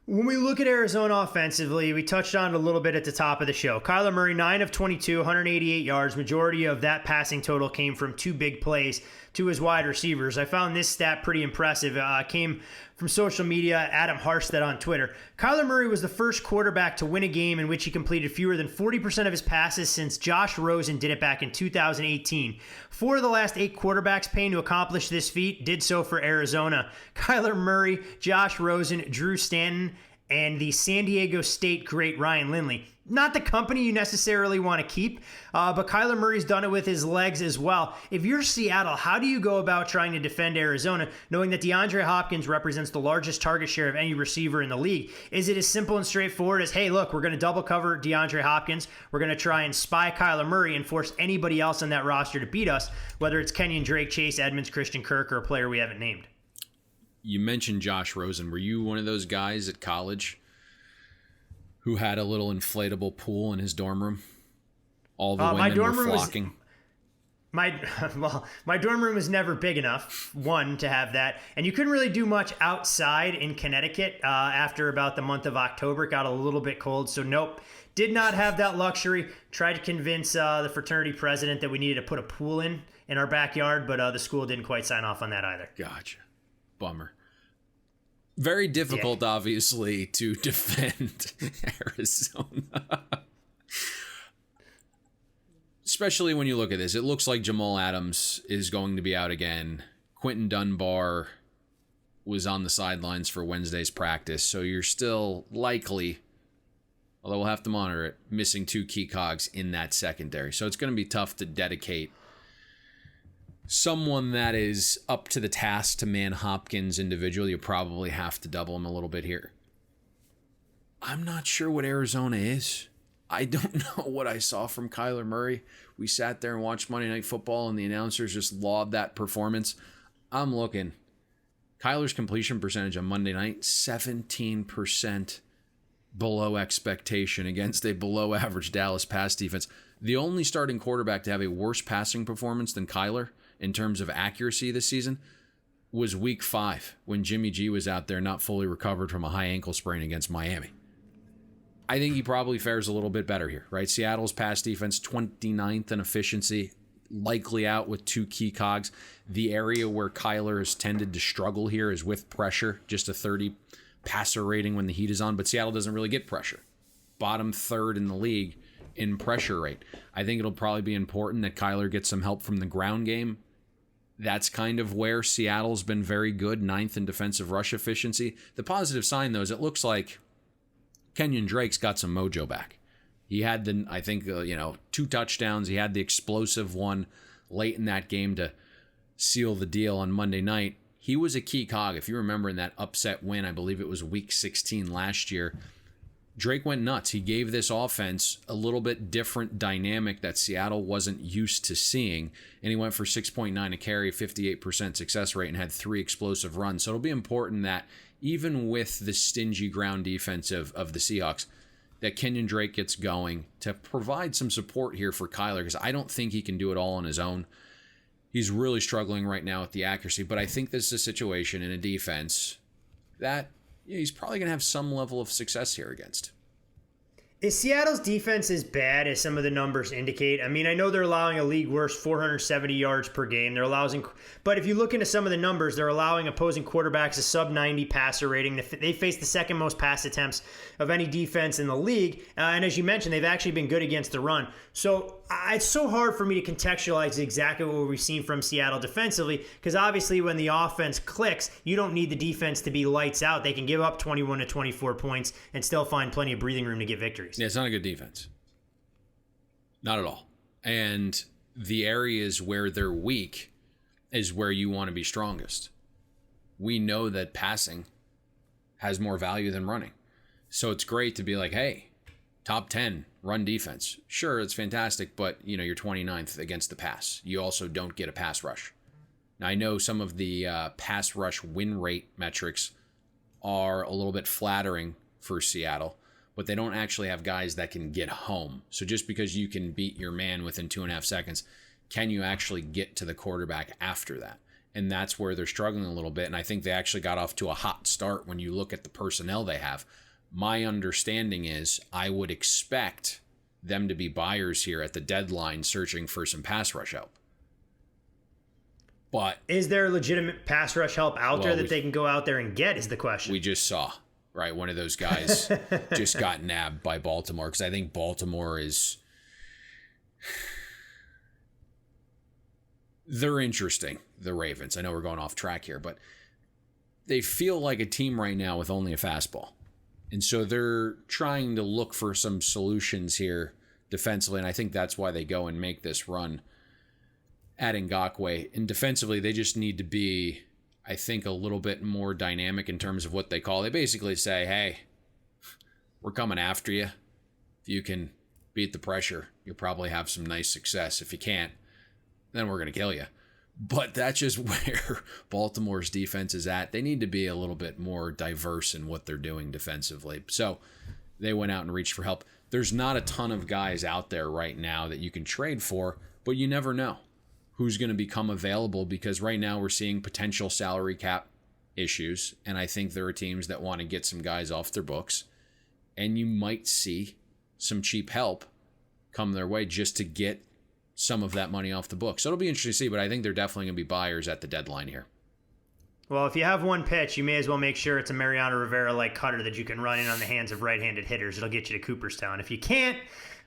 When we look at Arizona offensively, we touched on it a little bit at the top of the show. Kyler Murray, 9 of 22, 188 yards. Majority of that passing total came from 2 big plays to his wide receivers. I found this stat pretty impressive. Came from social media, Adam Harstead on Twitter. Kyler Murray was the first quarterback to win a game in which he completed fewer than 40% of his passes since Josh Rosen did it back in 2018. 4 of the last 8 quarterbacks paying to accomplish this feat did so for Arizona. Kyler Murray, Josh Rosen, Drew Stanton, and the San Diego State great Ryan Lindley. Not the company you necessarily want to keep, but Kyler Murray's done it with his legs as well. If you're Seattle, how do you go about trying to defend Arizona, knowing that DeAndre Hopkins represents the largest target share of any receiver in the league? Is it as simple and straightforward as, hey, look, we're going to double cover DeAndre Hopkins, we're going to try and spy Kyler Murray and force anybody else on that roster to beat us, whether it's Kenyon Drake, Chase Edmonds, Christian Kirk, or a player we haven't named? You mentioned Josh Rosen. Were you one of those guys at college who had a little inflatable pool in his dorm room? All the women were flocking. My dorm room was never big enough, one, to have that. And you couldn't really do much outside in Connecticut after about the month of October. It got a little bit cold, so nope. Did not have that luxury. Tried to convince the fraternity president that we needed to put a pool in our backyard, but the school didn't quite sign off on that either. Gotcha. Bummer. Very difficult, obviously, to defend Arizona. Especially when you look at this. It looks like Jamal Adams is going to be out again. Quentin Dunbar was on the sidelines for Wednesday's practice, so you're still likely, although we'll have to monitor it, missing 2 key cogs in that secondary. So it's going to be tough to dedicate someone that is up to the task to man Hopkins individually. You probably have to double him a little bit here. I'm not sure what Arizona is. I don't know what I saw from Kyler Murray. We sat there and watched Monday Night Football, and the announcers just lauded that performance. I'm looking. Kyler's completion percentage on Monday night, 17% below expectation against a below-average Dallas pass defense. The only starting quarterback to have a worse passing performance than Kyler in terms of accuracy this season was week 5 when Jimmy G was out there not fully recovered from a high ankle sprain against Miami. I think he probably fares a little bit better here, right? Seattle's pass defense, 29th in efficiency, likely out with 2 key cogs. The area where Kyler has tended to struggle here is with pressure, just a 30 passer rating when the heat is on, but Seattle doesn't really get pressure. Bottom 3rd in the league in pressure rate. I think it'll probably be important that Kyler gets some help from the ground game. That's kind of where Seattle's been very good, 9th in defensive rush efficiency. The positive sign, though, is it looks like Kenyon Drake's got some mojo back. He had the, I think, 2 touchdowns. He had the explosive one late in that game to seal the deal on Monday night. He was a key cog. If you remember in that upset win, I believe it was week 16 last year, Drake went nuts. He gave this offense a little bit different dynamic that Seattle wasn't used to seeing, and he went for 6.9 a carry, 58% success rate, and had 3 explosive runs. So it'll be important that even with the stingy ground defense of the Seahawks, that Kenyon Drake gets going to provide some support here for Kyler, because I don't think he can do it all on his own. He's really struggling right now with the accuracy, but I think this is a situation in a defense that he's probably going to have some level of success here against. Is Seattle's defense as bad as some of the numbers indicate? I mean, I know they're allowing a league worst 470 yards per game. They're allowing, but if you look into some of the numbers, they're allowing opposing quarterbacks a sub 90 passer rating. They face the second most pass attempts of any defense in the league. And as you mentioned, they've actually been good against the run. So it's so hard for me to contextualize exactly what we've seen from Seattle defensively, because obviously when the offense clicks, you don't need the defense to be lights out. They can give up 21 to 24 points and still find plenty of breathing room to get victories. Yeah, it's not a good defense. Not at all. And the areas where they're weak is where you want to be strongest. We know that passing has more value than running. So it's great to be like, hey, top 10 run defense. Sure, it's fantastic, but you're 29th against the pass. You also don't get a pass rush. Now, I know some of the pass rush win rate metrics are a little bit flattering for Seattle, but they don't actually have guys that can get home. So just because you can beat your man within 2.5 seconds, can you actually get to the quarterback after that? And that's where they're struggling a little bit. And I think they actually got off to a hot start when you look at the personnel they have. My understanding is I would expect them to be buyers here at the deadline searching for some pass rush help. But is there legitimate pass rush help out there that they can go out there and get is the question. We just saw. Right, one of those guys just got nabbed by Baltimore, because I think Baltimore is... They're interesting, the Ravens. I know we're going off track here, but they feel like a team right now with only a fastball. And so they're trying to look for some solutions here defensively, and I think that's why they go and make this run at Ngakoue. And defensively, they just need to be, I think, a little bit more dynamic in terms of what they call. They basically say, hey, we're coming after you. If you can beat the pressure, you'll probably have some nice success. If you can't, then we're going to kill you. But that's just where Baltimore's defense is at. They need to be a little bit more diverse in what they're doing defensively. So they went out and reached for help. There's not a ton of guys out there right now that you can trade for, but you never know who's going to become available, because right now we're seeing potential salary cap issues, and I think there are teams that want to get some guys off their books, and you might see some cheap help come their way just to get some of that money off the books. So it'll be interesting to see, but I think they're definitely going to be buyers at the deadline here. Well, if you have one pitch, you may as well make sure it's a Mariano Rivera-like cutter that you can run in on the hands of right-handed hitters. It'll get you to Cooperstown. If you can't,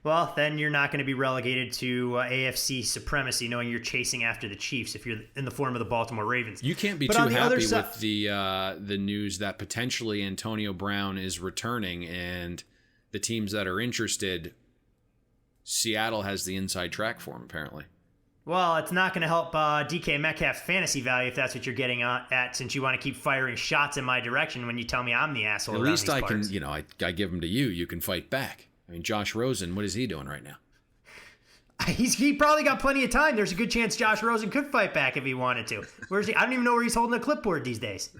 well, then you're not going to be relegated to AFC supremacy, knowing you're chasing after the Chiefs if you're in the form of the Baltimore Ravens. You can't be too happy with the news that potentially Antonio Brown is returning, and the teams that are interested, Seattle has the inside track for him, apparently. Well, it's not going to help DK Metcalf's fantasy value if that's what you're getting at, since you want to keep firing shots in my direction when you tell me I'm the asshole. At least I can, I give them to you. You can fight back. I mean, Josh Rosen, what is he doing right now? He probably got plenty of time. There's a good chance Josh Rosen could fight back if he wanted to. Where's he? I don't even know where he's holding a clipboard these days.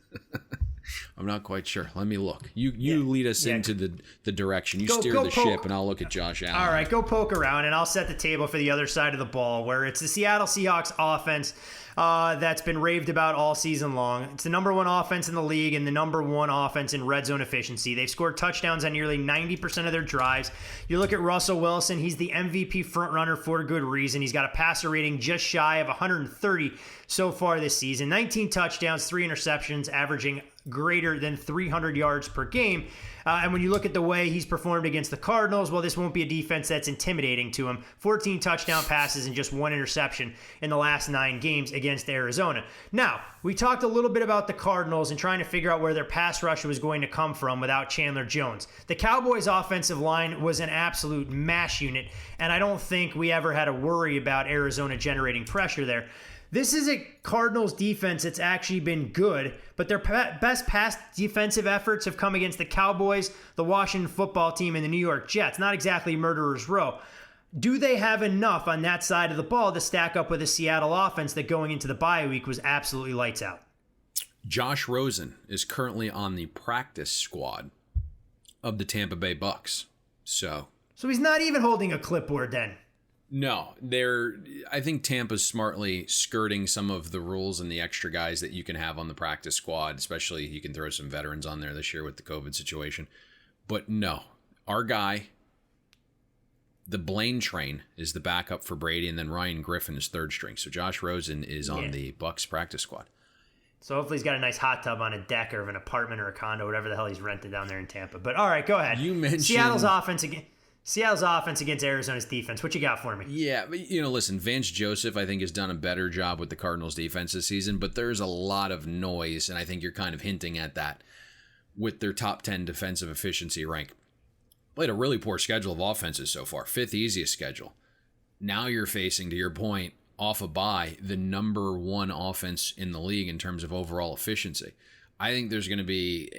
I'm not quite sure. Let me look. You lead us into the direction. You steer the ship, and I'll look at Josh Allen. All right, go poke around, and I'll set the table for the other side of the ball, where it's the Seattle Seahawks offense that's been raved about all season long. It's the number one offense in the league and the number one offense in red zone efficiency. They've scored touchdowns on nearly 90% of their drives. You look at Russell Wilson, he's the MVP frontrunner for good reason. He's got a passer rating just shy of 130 so far this season. 19 touchdowns, 3 interceptions, averaging greater than 300 yards per game. And when you look at the way he's performed against the Cardinals, well, this won't be a defense that's intimidating to him. 14 touchdown passes and just 1 interception in the last 9 games against Arizona. Now, we talked a little bit about the Cardinals and trying to figure out where their pass rush was going to come from without Chandler Jones. The Cowboys' offensive line was an absolute mash unit, and I don't think we ever had to worry about Arizona generating pressure there. This is a Cardinals defense that's actually been good, but their best past defensive efforts have come against the Cowboys, the Washington football team, and the New York Jets. Not exactly murderer's row. Do they have enough on that side of the ball to stack up with a Seattle offense that going into the bye week was absolutely lights out? Josh Rosen is currently on the practice squad of the Tampa Bay Bucks. So he's not even holding a clipboard then. No, I think Tampa's smartly skirting some of the rules and the extra guys that you can have on the practice squad, especially you can throw some veterans on there this year with the COVID situation. But no, our guy, the Blaine train is the backup for Brady, and then Ryan Griffin is third string. So Josh Rosen is on the Bucs practice squad. So hopefully he's got a nice hot tub on a deck or of an apartment or a condo, whatever the hell he's rented down there in Tampa. But all right, go ahead. You mentioned Seattle's offense against Arizona's defense. What you got for me? Yeah, but listen, Vance Joseph, I think, has done a better job with the Cardinals defense this season, but there's a lot of noise, and I think you're kind of hinting at that with their top 10 defensive efficiency rank. Played a really poor schedule of offenses so far, 5th easiest schedule. Now you're facing, to your point, off a bye, the number 1 offense in the league in terms of overall efficiency. I think there's going to be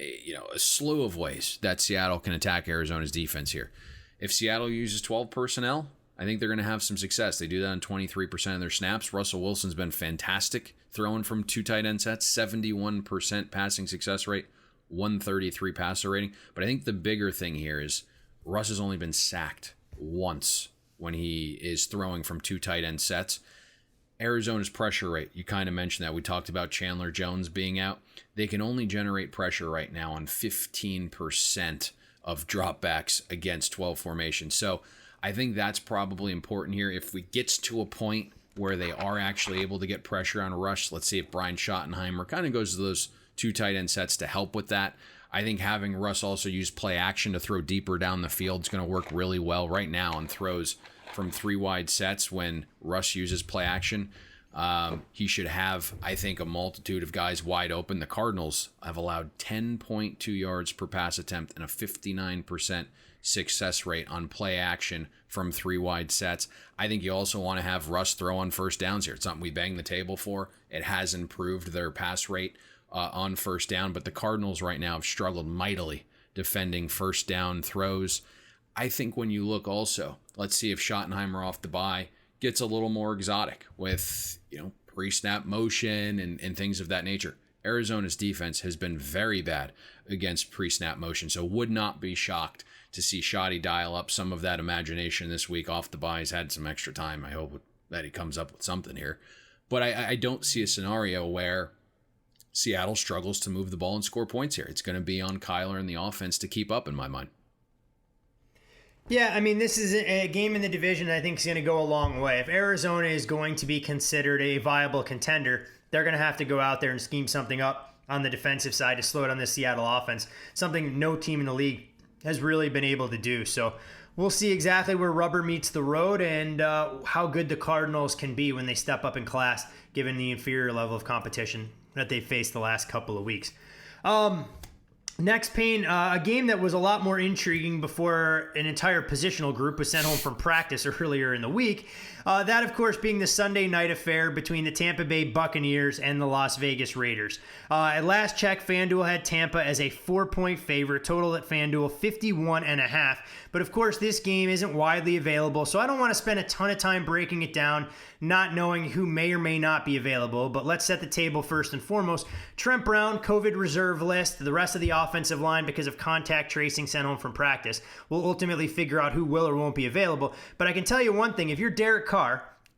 a slew of ways that Seattle can attack Arizona's defense here. If Seattle uses 12 personnel, I think they're going to have some success. They do that on 23% of their snaps. Russell Wilson's been fantastic throwing from 2 tight end sets, 71% passing success rate, 133 passer rating. But I think the bigger thing here is Russ has only been sacked once when he is throwing from 2 tight end sets. Arizona's pressure rate, you kind of mentioned that. We talked about Chandler Jones being out. They can only generate pressure right now on 15% of dropbacks against 12 formation. So I think that's probably important here. If we get to a point where they are actually able to get pressure on a rush, let's see if Brian Schottenheimer kind of goes to those 2 tight end sets to help with that. I think having Russ also use play action to throw deeper down the field is going to work really well right now on throws from 3 wide sets. When Russ uses play action, he should have, I think, a multitude of guys wide open. The Cardinals have allowed 10.2 yards per pass attempt and a 59% success rate on play action from 3 wide sets. I think you also want to have Russ throw on first downs here. It's something we bang the table for. It has improved their pass rate on first down, but the Cardinals right now have struggled mightily defending first down throws. I think when you look also, let's see if Schottenheimer off the bye gets a little more exotic with, pre-snap motion and things of that nature. Arizona's defense has been very bad against pre-snap motion, so would not be shocked to see Shotty dial up some of that imagination this week off the bye. He's had some extra time. I hope that he comes up with something here. But I don't see a scenario where Seattle struggles to move the ball and score points here. It's going to be on Kyler and the offense to keep up, in my mind. Yeah, I mean, this is a game in the division I think is going to go a long way. If Arizona is going to be considered a viable contender, they're going to have to go out there and scheme something up on the defensive side to slow down the Seattle offense, something no team in the league has really been able to do. So we'll see exactly where rubber meets the road and how good the Cardinals can be when they step up in class, given the inferior level of competition that they faced the last couple of weeks. Next, Payne, a game that was a lot more intriguing before an entire positional group was sent home from practice earlier in the week. That, of course, being the Sunday night affair between the Tampa Bay Buccaneers and the Las Vegas Raiders. At last check, FanDuel had Tampa as a 4-point favorite, total at FanDuel 51.5. But, of course, this game isn't widely available, so I don't want to spend a ton of time breaking it down, not knowing who may or may not be available. But let's set the table first and foremost. Trent Brown, COVID reserve list. The rest of the offensive line, because of contact tracing, sent home from practice. We'll ultimately figure out who will or won't be available. But I can tell you one thing. If you're Derek Carr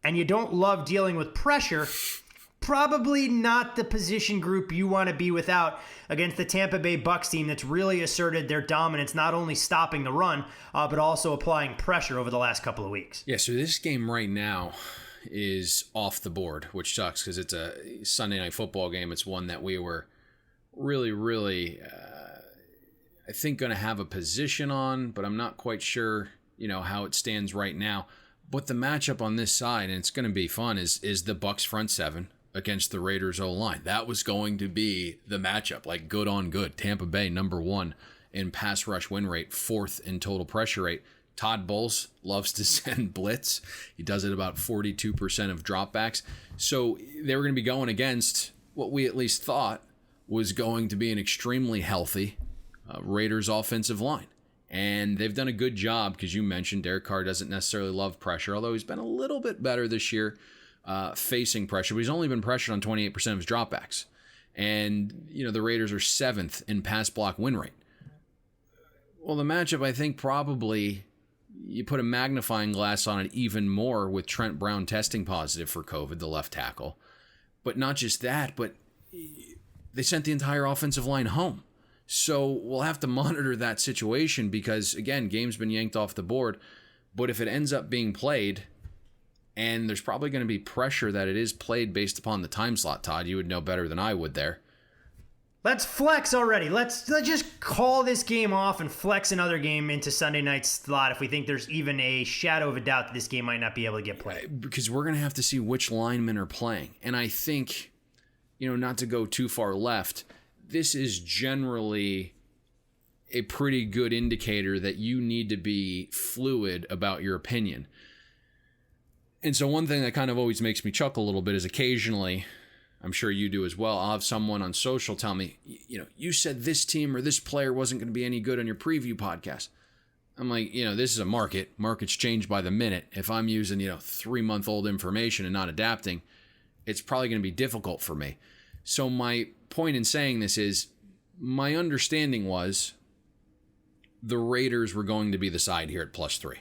and you don't love dealing with pressure, probably not the position group you want to be without against the Tampa Bay Bucs team that's really asserted their dominance, not only stopping the run, but also applying pressure over the last couple of weeks. Yeah, so this game right now is off the board, which sucks because it's a Sunday night football game. It's one that we were really, I think, going to have a position on, but I'm not quite sure, how it stands right now. But the matchup on this side, and it's going to be fun, is the Bucs front seven against the Raiders O-line. That was going to be the matchup, like good on good. Tampa Bay, number 1 in pass rush win rate, 4th in total pressure rate. Todd Bowles loves to send blitz. He does it about 42% of dropbacks. So they were going to be going against what we at least thought was going to be an extremely healthy Raiders offensive line. And they've done a good job, because you mentioned Derek Carr doesn't necessarily love pressure, although he's been a little bit better this year facing pressure. But he's only been pressured on 28% of his dropbacks. And, the Raiders are 7th in pass block win rate. Well, the matchup, I think, probably you put a magnifying glass on it even more with Trent Brown testing positive for COVID, the left tackle. But not just that, but they sent the entire offensive line home. So we'll have to monitor that situation because, again, game's been yanked off the board. But if it ends up being played, and there's probably going to be pressure that it is played based upon the time slot, Todd, you would know better than I would there. Let's flex already. Let's just call this game off and flex another game into Sunday night's slot if we think there's even a shadow of a doubt that this game might not be able to get played. Because we're going to have to see which linemen are playing. And I think, not to go too far left, this is generally a pretty good indicator that you need to be fluid about your opinion. And so one thing that kind of always makes me chuckle a little bit is occasionally, I'm sure you do as well, I'll have someone on social tell me, you said this team or this player wasn't going to be any good on your preview podcast. I'm like, this is a market. Markets change by the minute. If I'm using, 3-month-old information and not adapting, it's probably going to be difficult for me. So my point in saying this is my understanding was the Raiders were going to be the side here at +3.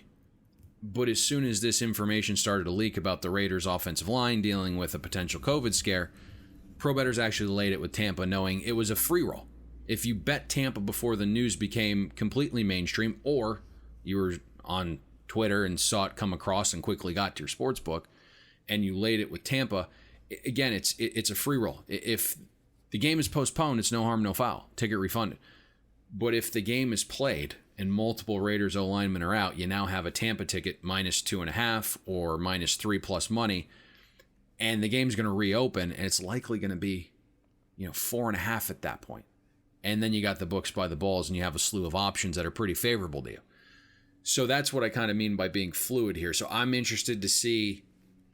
But as soon as this information started to leak about the Raiders' offensive line dealing with a potential COVID scare, pro bettors actually laid it with Tampa, knowing it was a free roll. If you bet Tampa before the news became completely mainstream, or you were on Twitter and saw it come across and quickly got to your sports book, and you laid it with Tampa, again, it's a free roll. If the game is postponed, it's no harm, no foul. Ticket refunded. But if the game is played and multiple Raiders O linemen are out, you now have a Tampa ticket -2.5 or -3 plus money, and the game's going to reopen, and it's likely going to be, 4.5 at that point. And then you got the books by the balls, and you have a slew of options that are pretty favorable to you. So that's what I kind of mean by being fluid here. So I'm interested to see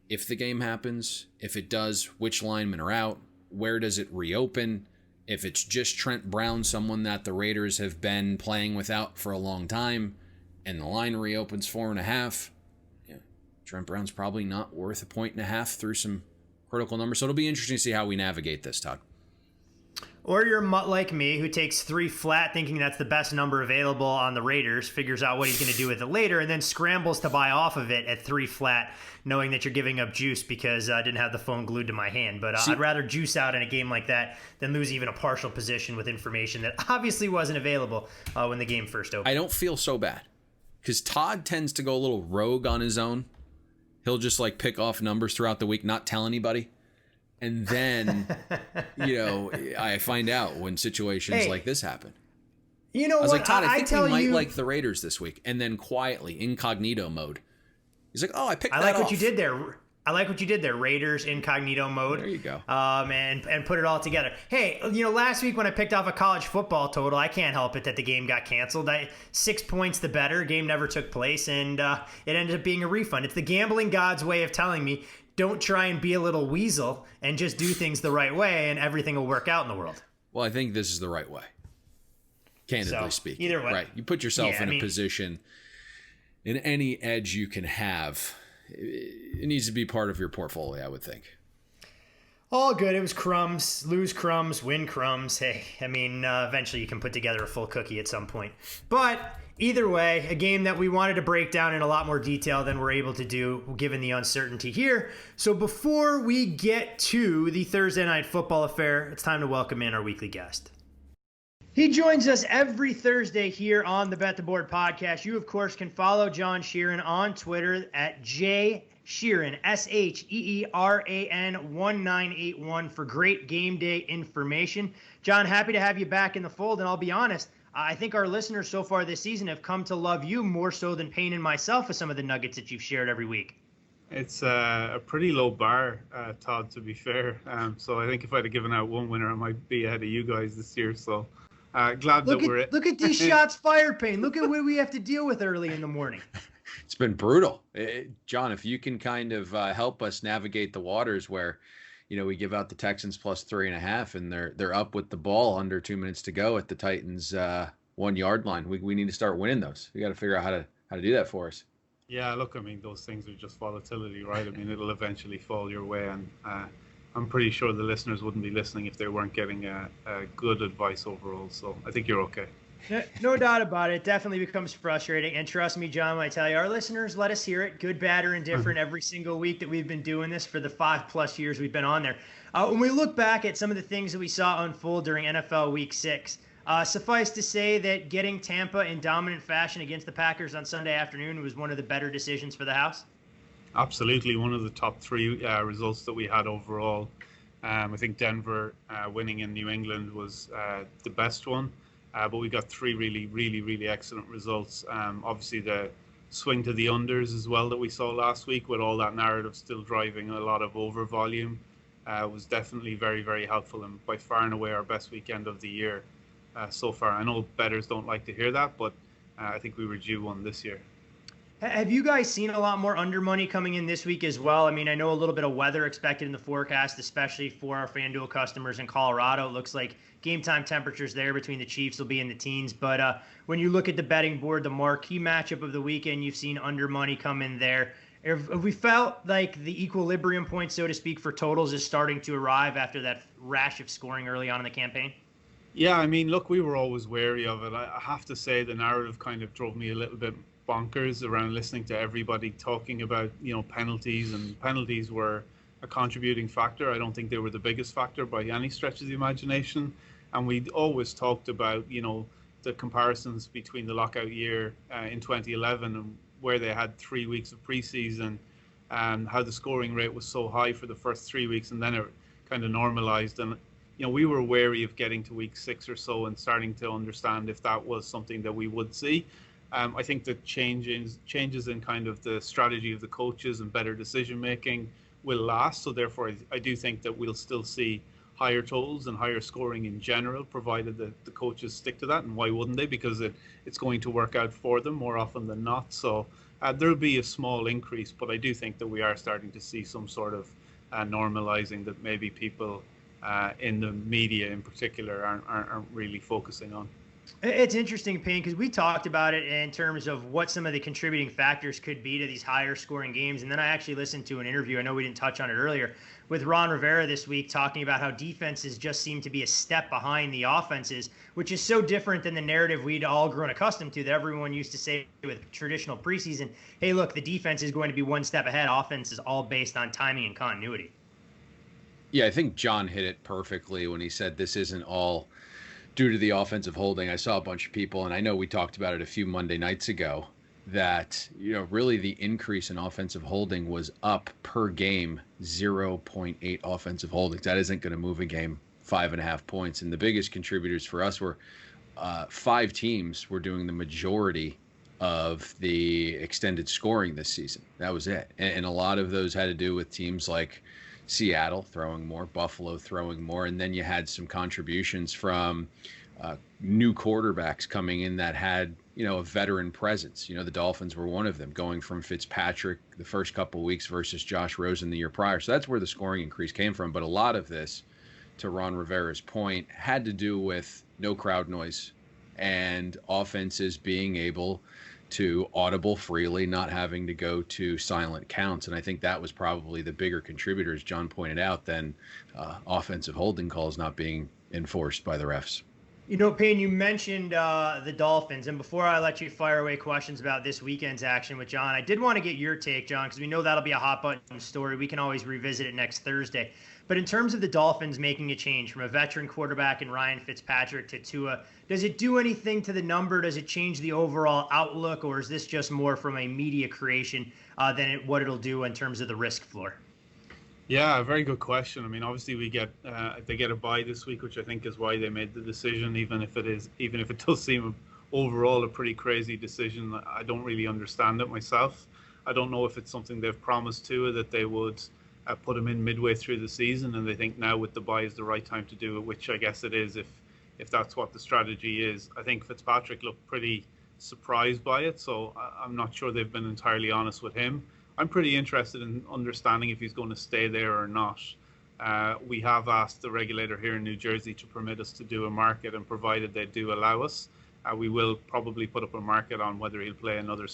if the game happens, if it does, which linemen are out, where does it reopen. If it's just Trent Brown, someone that the Raiders have been playing without for a long time, and the line reopens 4.5, Trent Brown's probably not worth 1.5 through some critical numbers. So it'll be interesting to see how we navigate this, Todd. Or you're a mutt like me who takes 3 flat thinking that's the best number available on the Raiders, figures out what he's going to do with it later, and then scrambles to buy off of it at 3 flat, knowing that you're giving up juice because I didn't have the phone glued to my hand. But I'd rather juice out in a game like that than lose even a partial position with information that obviously wasn't available when the game first opened. I don't feel so bad because Todd tends to go a little rogue on his own. He'll just pick off numbers throughout the week, not tell anybody. And then, I find out when situations like this happen. You know I was what? like, Todd, I think we might you, like the Raiders this week. And then quietly, incognito mode. He's like, oh, I picked that I like off. what you did there. I like what you did there. Raiders incognito mode. There you go. And put it all together. Hey, last week when I picked off a college football total, I can't help it that the game got canceled. 6 points the better. Game never took place, and it ended up being a refund. It's the gambling god's way of telling me, don't try and be a little weasel and just do things the right way, and everything will work out in the world. Well, I think this is the right way. Candidly speaking. Either way. Right. You put yourself in a position, in any edge you can have, it needs to be part of your portfolio, I would think. All good. It was crumbs. Lose crumbs, win crumbs. Hey, eventually you can put together a full cookie at some point. But either way, a game that we wanted to break down in a lot more detail than we're able to do given the uncertainty here. So before we get to the Thursday Night Football affair, it's time to welcome in our weekly guest. He joins us every Thursday here on the Bet the Board podcast. You, of course, can follow John Sheeran on Twitter at JSheeran, SHEERAN 1981 for great game day information. John, happy to have you back in the fold, and I'll be honest, I think our listeners so far this season have come to love you more so than Payne and myself with some of the nuggets that you've shared every week. It's a pretty low bar, Todd, to be fair. So I think if I'd have given out one winner, I might be ahead of you guys this year. So glad that we're... Look at these shots fired, Payne. Look at what we have to deal with early in the morning. It's been brutal. John, if you can kind of help us navigate the waters where, we give out the Texans +3.5 and they're up with the ball under 2 minutes to go at the Titans 1 yard line. We need to start winning those. We got to figure out how to do that for us. Yeah, look, those things are just volatility, right? It'll eventually fall your way, and I'm pretty sure the listeners wouldn't be listening if they weren't getting good advice overall. So I think you're okay. No doubt about it. It definitely becomes frustrating. And trust me, John, when I tell you, our listeners let us hear it, good, bad, or indifferent, every single week that we've been doing this for the 5+ years we've been on there. When we look back at some of the things that we saw unfold during NFL Week 6, Suffice to say that getting Tampa in dominant fashion against the Packers on Sunday afternoon was one of the better decisions for the house. Absolutely, one of the top three results that we had overall. I think Denver winning in New England was the best one, but we got three really excellent results. Obviously, the swing to the unders as well that we saw last week, with all that narrative still driving a lot of over volume, was definitely very helpful, and by far and away our best weekend of the year so far. I know bettors don't like to hear that, but I think we were due one this year. Have you guys seen a lot more under money coming in this week as well? I mean, I know a little bit of weather expected in the forecast, especially for our FanDuel customers in Colorado. It looks like game time temperatures there between the Chiefs will be in the teens. But when you look at the betting board, the marquee matchup of the weekend, you've seen under money come in there. Have we felt like the equilibrium point, so to speak, for totals is starting to arrive after that rash of scoring early on in the campaign? Yeah, I mean, look, we were always wary of it. I have to say the narrative kind of drove me a little bit bonkers around listening to everybody talking about, penalties, and penalties were a contributing factor. I don't think they were the biggest factor by any stretch of the imagination. And we always talked about, the comparisons between the lockout year in 2011 and where they had 3 weeks of preseason, and how the scoring rate was so high for the first 3 weeks, and then it kind of normalized. And we were wary of getting to week 6 or so and starting to understand if that was something that we would see. I think the changes in kind of the strategy of the coaches and better decision making will last. So therefore, I do think that we'll still see higher totals and higher scoring in general, provided that the coaches stick to that. And why wouldn't they? Because it's going to work out for them more often than not. So there'll be a small increase, but I do think that we are starting to see some sort of normalizing that maybe people in the media in particular aren't really focusing on. It's interesting, Payne, because we talked about it in terms of what some of the contributing factors could be to these higher scoring games. And then I actually listened to an interview, I know we didn't touch on it earlier, with Ron Rivera this week, talking about how defenses just seem to be a step behind the offenses, which is so different than the narrative we'd all grown accustomed to that everyone used to say with traditional preseason. Hey, look, the defense is going to be one step ahead. Offense is all based on timing and continuity. Yeah, I think John hit it perfectly when he said this isn't all due to the offensive holding. I saw a bunch of people, and I know we talked about it a few Monday nights ago, that, really the increase in offensive holding was up per game 0.8 offensive holdings. That isn't going to move a game 5.5 points. And the biggest contributors for us were 5 teams were doing the majority of the extended scoring this season. That was it. And a lot of those had to do with teams like Seattle throwing more, Buffalo throwing more, and then you had some contributions from new quarterbacks coming in that had, a veteran presence. The Dolphins were one of them, going from Fitzpatrick the first couple of weeks versus Josh Rosen the year prior. So that's where the scoring increase came from. But a lot of this, to Ron Rivera's point, had to do with no crowd noise and offenses being able to audible freely, not having to go to silent counts. And I think that was probably the bigger contributor, as John pointed out, than offensive holding calls not being enforced by the refs. Payne, you mentioned the Dolphins, and before I let you fire away questions about this weekend's action with John, I did want to get your take, John, because we know that'll be a hot button story. We can always revisit it next Thursday. But in terms of the Dolphins making a change from a veteran quarterback in Ryan Fitzpatrick to Tua, does it do anything to the number? Does it change the overall outlook, or is this just more from a media creation than what it'll do in terms of the risk floor? Yeah, a very good question. I mean, obviously they get a bye this week, which I think is why they made the decision, even if it does seem overall a pretty crazy decision. I don't really understand it myself. I don't know if it's something they've promised Tua that they would put him in midway through the season, and they think now with the bye is the right time to do it, which I guess it is if that's what the strategy is. I think Fitzpatrick looked pretty surprised by it, so I'm not sure they've been entirely honest with him. I'm pretty interested in understanding if he's going to stay there or not. We have asked the regulator here in New Jersey to permit us to do a market, and provided they do allow us, we will probably put up a market on whether he'll play another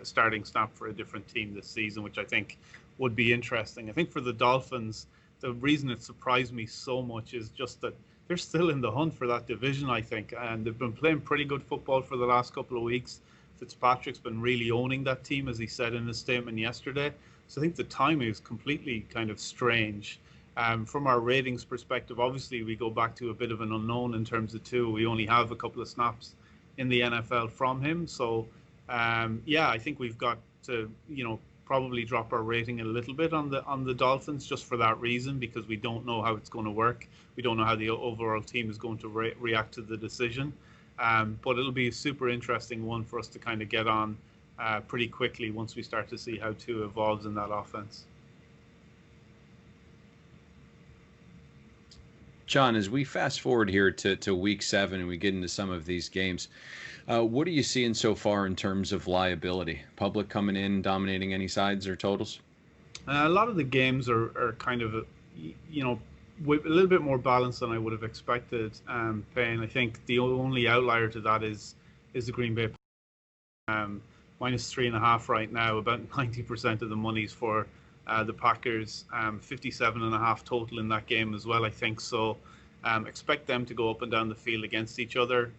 starting snap for a different team this season, which I think would be interesting. I think for the Dolphins, the reason it surprised me so much is just that they're still in the hunt for that division, I think, and they've been playing pretty good football for the last couple of weeks. Fitzpatrick's been really owning that team, as he said in his statement yesterday. So I think the timing is completely kind of strange. From our ratings perspective, obviously we go back to a bit of an unknown in terms of Tua. We only have a couple of snaps in the NFL from him. So, I think we've got to, probably drop our rating a little bit on the Dolphins just for that reason, because we don't know how it's going to work. We don't know how the overall team is going to react to the decision. But it'll be a super interesting one for us to kind of get on pretty quickly once we start to see how Tua evolves in that offense. John, as we fast forward here to week 7 and we get into some of these games, what are you seeing so far in terms of liability? Public coming in, dominating any sides or totals? A lot of the games are kind of, with a little bit more balance than I would have expected. Payne, I think the only outlier to that is the Green Bay minus 3.5 right now. About 90% of the money's for the Packers, 57.5 total in that game as well, I think. So expect them to go up and down the field against each other.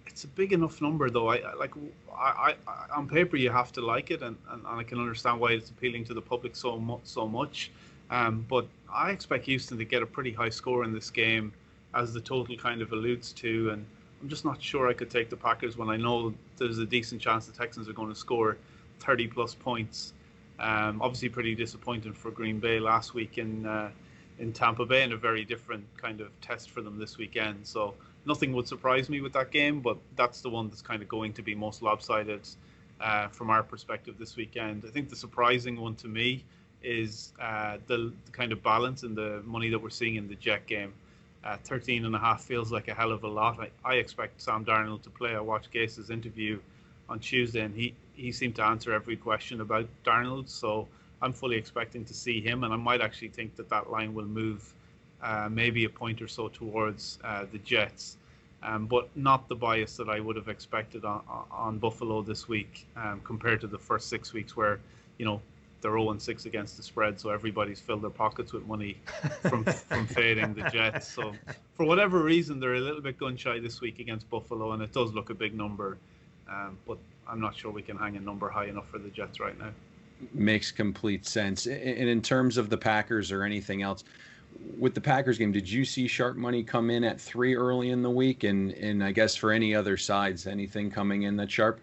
It's a big enough number, though. I on paper you have to like it, and I can understand why it's appealing to the public so much. But I expect Houston to get a pretty high score in this game, as the total kind of alludes to, and I'm just not sure I could take the Packers when I know there's a decent chance the Texans are going to score 30 plus points. Obviously pretty disappointing for Green Bay last week in Tampa Bay, and a very different kind of test for them this weekend. So nothing would surprise me with that game, but that's the one that's kind of going to be most lopsided from our perspective this weekend. I think the surprising one to me is the kind of balance in the money that we're seeing in the Jet game. 13.5 feels like a hell of a lot. I expect Sam Darnold to play. I watched Gase's interview on Tuesday, and he seemed to answer every question about Darnold, so I'm fully expecting to see him, and I might actually think that line will move maybe a point or so towards the Jets, but not the bias that I would have expected on Buffalo this week compared to the first 6 weeks where, they're 0-6 against the spread, so everybody's filled their pockets with money from fading the Jets. So for whatever reason, they're a little bit gun-shy this week against Buffalo, and it does look a big number, but I'm not sure we can hang a number high enough for the Jets right now. Makes complete sense. And in terms of the Packers or anything else, with the Packers game, did you see sharp money come in at 3 early in the week? And I guess for any other sides, anything coming in that's sharp?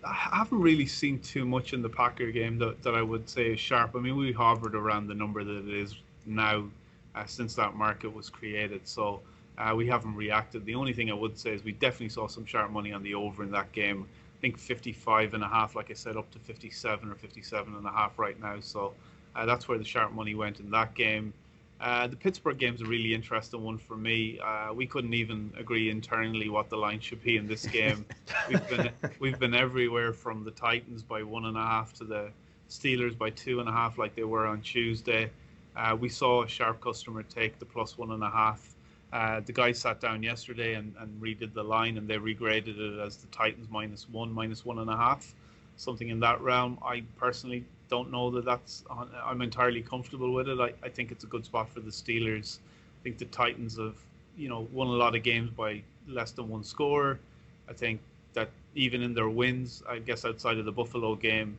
I haven't really seen too much in the Packer game that I would say is sharp. I mean, we hovered around the number that it is now since that market was created. So we haven't reacted. The only thing I would say is we definitely saw some sharp money on the over in that game. I think 55.5, like I said, up to 57 or 57.5 right now. So that's where the sharp money went in that game. The Pittsburgh game's a really interesting one for me. We couldn't even agree internally what the line should be in this game. We've been everywhere from the Titans by 1.5 to the Steelers by 2.5, like they were on Tuesday. We saw a sharp customer take the plus 1.5. The guys sat down yesterday and redid the line, and they regraded it as the Titans -1, -1.5, something in that realm. I personally don't know I'm entirely comfortable with it. I think it's a good spot for the Steelers. I think the Titans have, won a lot of games by less than one score. I think that even in their wins, I guess outside of the Buffalo game,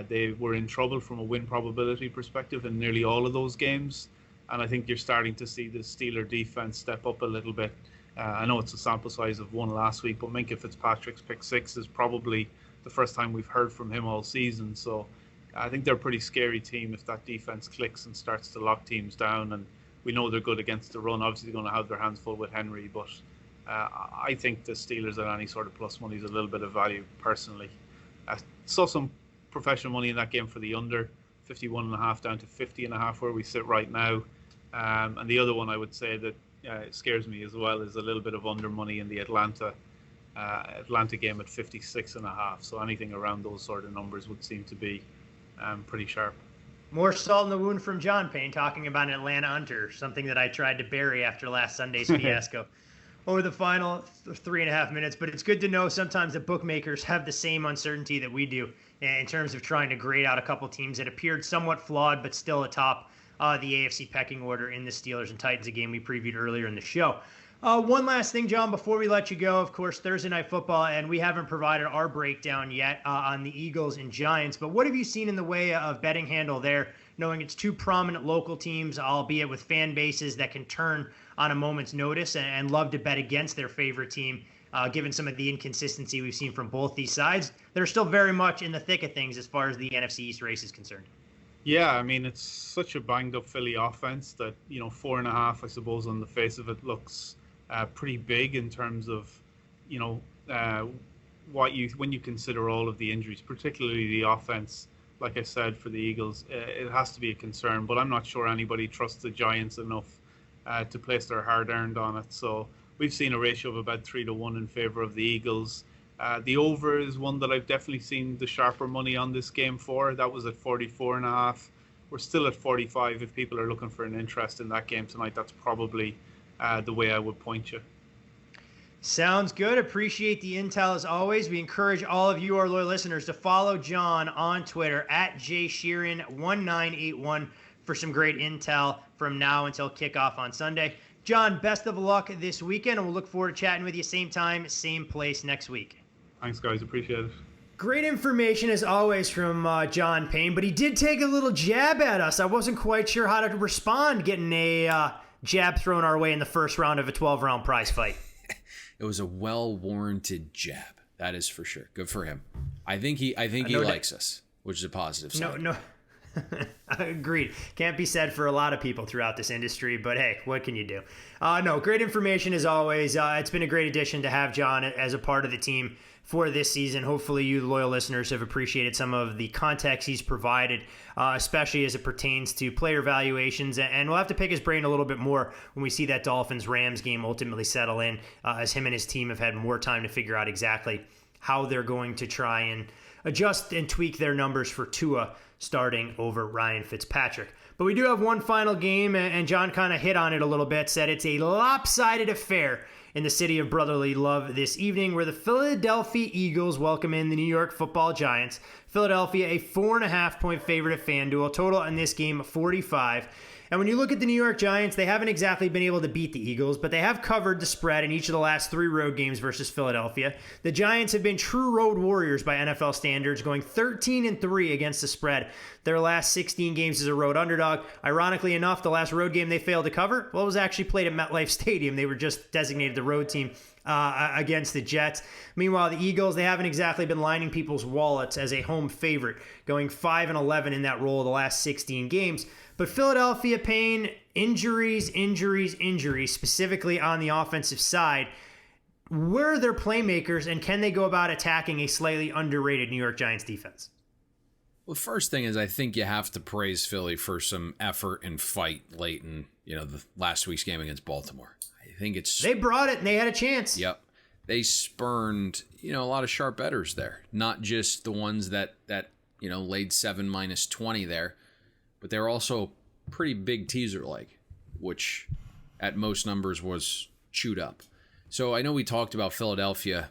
they were in trouble from a win probability perspective in nearly all of those games. And I think you're starting to see the Steeler defense step up a little bit. I know it's a sample size of one last week, but Minkah Fitzpatrick's pick 6 is probably the first time we've heard from him all season. So I think they're a pretty scary team if that defense clicks and starts to lock teams down. And we know they're good against the run. Obviously, they're going to have their hands full with Henry, but I think the Steelers at any sort of plus money is a little bit of value, personally. I saw some professional money in that game for the under, 51.5 down to 50.5 where we sit right now. And the other one I would say that scares me as well is a little bit of under money in the Atlanta game at 56.5. So anything around those sort of numbers would seem to be pretty sharp. More salt in the wound from John Payne talking about an Atlanta under, something that I tried to bury after last Sunday's fiasco over the final 3.5 minutes. But it's good to know sometimes that bookmakers have the same uncertainty that we do in terms of trying to grade out a couple teams that appeared somewhat flawed but still atop the AFC pecking order in the Steelers and Titans, a game we previewed earlier in the show. One last thing, John, before we let you go. Of course, Thursday Night Football, and we haven't provided our breakdown yet on the Eagles and Giants. But what have you seen in the way of betting handle there knowing it's two prominent local teams, albeit with fan bases that can turn on a moment's notice and love to bet against their favorite team, given some of the inconsistency we've seen from both these sides. They're still very much in the thick of things as far as the NFC East race is concerned. Yeah, I mean, it's such a banged-up Philly offense that, 4.5, I suppose, on the face of it looks pretty big in terms of, when you consider all of the injuries, particularly the offense. Like I said, for the Eagles, it has to be a concern, but I'm not sure anybody trusts the Giants enough to place their hard-earned on it. So we've seen a ratio of about 3-1 in favor of the Eagles. The over is one that I've definitely seen the sharper money on this game for. That was at 44.5. We're still at 45. If people are looking for an interest in that game tonight, that's probably the way I would point you. Sounds good. Appreciate the intel as always. We encourage all of you, our loyal listeners, to follow John on Twitter at jsheeran1981 for some great intel from now until kickoff on Sunday. John, best of luck this weekend, and we'll look forward to chatting with you same time, same place next week. Thanks, guys. Appreciate it. Great information as always from John Payne, but he did take a little jab at us. I wasn't quite sure how to respond getting a jab thrown our way in the first round of a 12-round prize fight. It was a well-warranted jab. That is for sure. Good for him. I think he likes us, which is a positive sign. No. Agreed. Can't be said for a lot of people throughout this industry, but hey, what can you do? No, great information as always. It's been a great addition to have John as a part of the team for this season. Hopefully you, the loyal listeners, have appreciated some of the context he's provided, especially as it pertains to player valuations. And we'll have to pick his brain a little bit more when we see that Dolphins-Rams game ultimately settle in, as him and his team have had more time to figure out exactly how they're going to try and adjust and tweak their numbers for Tua starting over Ryan Fitzpatrick. But we do have one final game, and John kind of hit on it a little bit, said it's a lopsided affair in the city of brotherly love this evening, where the Philadelphia Eagles welcome in the New York Football Giants. Philadelphia, a 4.5-point favorite at FanDuel. Total in this game, 45. And when you look at the New York Giants, they haven't exactly been able to beat the Eagles, but they have covered the spread in each of the last 3 road games versus Philadelphia. The Giants have been true road warriors by NFL standards, going 13-3 against the spread their last 16 games as a road underdog. Ironically enough, the last road game they failed to cover, well, it was actually played at MetLife Stadium. They were just designated the road team against the Jets. Meanwhile, the Eagles, they haven't exactly been lining people's wallets as a home favorite, going 5-11 in that role the last 16 games. But Philadelphia, Payne, injuries, specifically on the offensive side. Where are their playmakers, and can they go about attacking a slightly underrated New York Giants defense? Well, the first thing is I think you have to praise Philly for some effort and fight late in, the last week's game against Baltimore. I think they brought it and they had a chance. Yep. They spurned, a lot of sharp bettors there, not just the ones that laid 7 minus 20 there, but they were also pretty big teaser leg, which at most numbers was chewed up. So I know we talked about Philadelphia.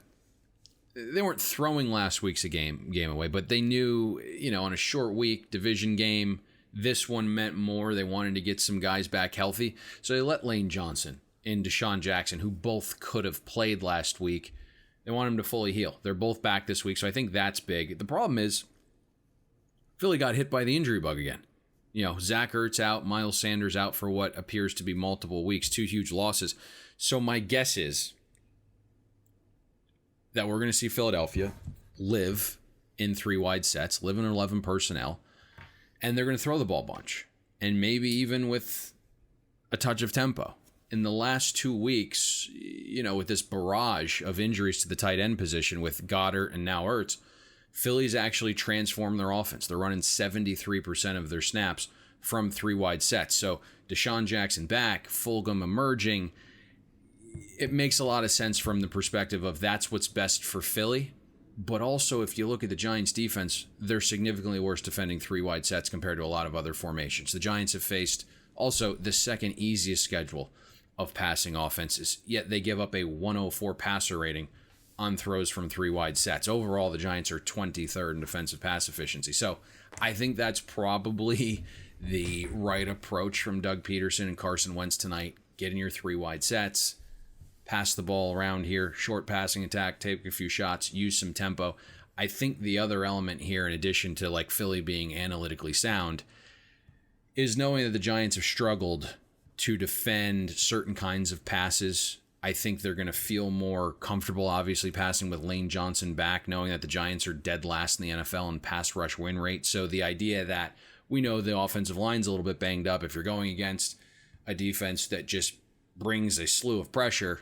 They weren't throwing last week's game away, but they knew, on a short week division game, this one meant more. They wanted to get some guys back healthy. So they let Lane Johnson and Deshaun Jackson, who both could have played last week, they want them to fully heal. They're both back this week, so I think that's big. The problem is Philly got hit by the injury bug again. Zach Ertz out, Miles Sanders out for what appears to be multiple weeks, 2 huge losses. So my guess is that we're going to see Philadelphia live in 3 wide sets, live in 11 personnel, and they're going to throw the ball a bunch, and maybe even with a touch of tempo. In the last 2 weeks, with this barrage of injuries to the tight end position with Goddard and now Ertz, Philly's actually transformed their offense. They're running 73% of their snaps from 3 wide sets. So Deshaun Jackson back, Fulgham emerging. It makes a lot of sense from the perspective of that's what's best for Philly. But also, if you look at the Giants' defense, they're significantly worse defending 3 wide sets compared to a lot of other formations. The Giants have faced also the second easiest schedule of passing offenses, yet they give up a 104 passer rating on throws from 3 wide sets. Overall, the Giants are 23rd in defensive pass efficiency. So I think that's probably the right approach from Doug Peterson and Carson Wentz tonight. Get in your 3 wide sets, pass the ball around here, short passing attack, take a few shots, use some tempo. I think the other element here, in addition to Philly being analytically sound, is knowing that the Giants have struggled to defend certain kinds of passes. I think they're going to feel more comfortable, obviously, passing with Lane Johnson back, knowing that the Giants are dead last in the NFL in pass rush win rate. So the idea that we know the offensive line's a little bit banged up, if you're going against a defense that just brings a slew of pressure,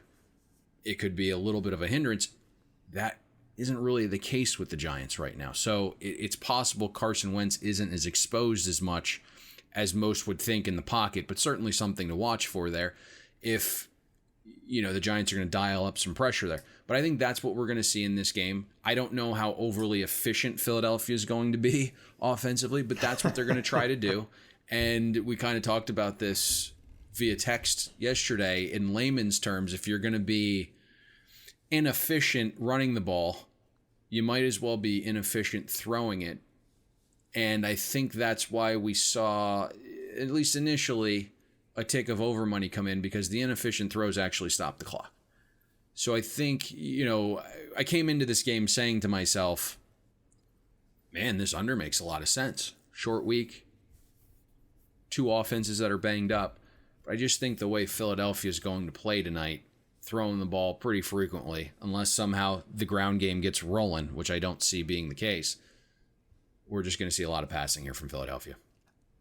it could be a little bit of a hindrance. That isn't really the case with the Giants right now. So it's possible Carson Wentz isn't as exposed as much as most would think in the pocket, but certainly something to watch for there if, the Giants are going to dial up some pressure there. But I think that's what we're going to see in this game. I don't know how overly efficient Philadelphia is going to be offensively, but that's what they're going to try to do. And we kind of talked about this via text yesterday. In layman's terms, if you're going to be inefficient running the ball, you might as well be inefficient throwing it. And I think that's why we saw, at least initially, a tick of over money come in, because the inefficient throws actually stopped the clock. So I think, I came into this game saying to myself, man, this under makes a lot of sense. Short week, two offenses that are banged up. But I just think the way Philadelphia is going to play tonight, throwing the ball pretty frequently, unless somehow the ground game gets rolling, which I don't see being the case, we're just going to see a lot of passing here from Philadelphia.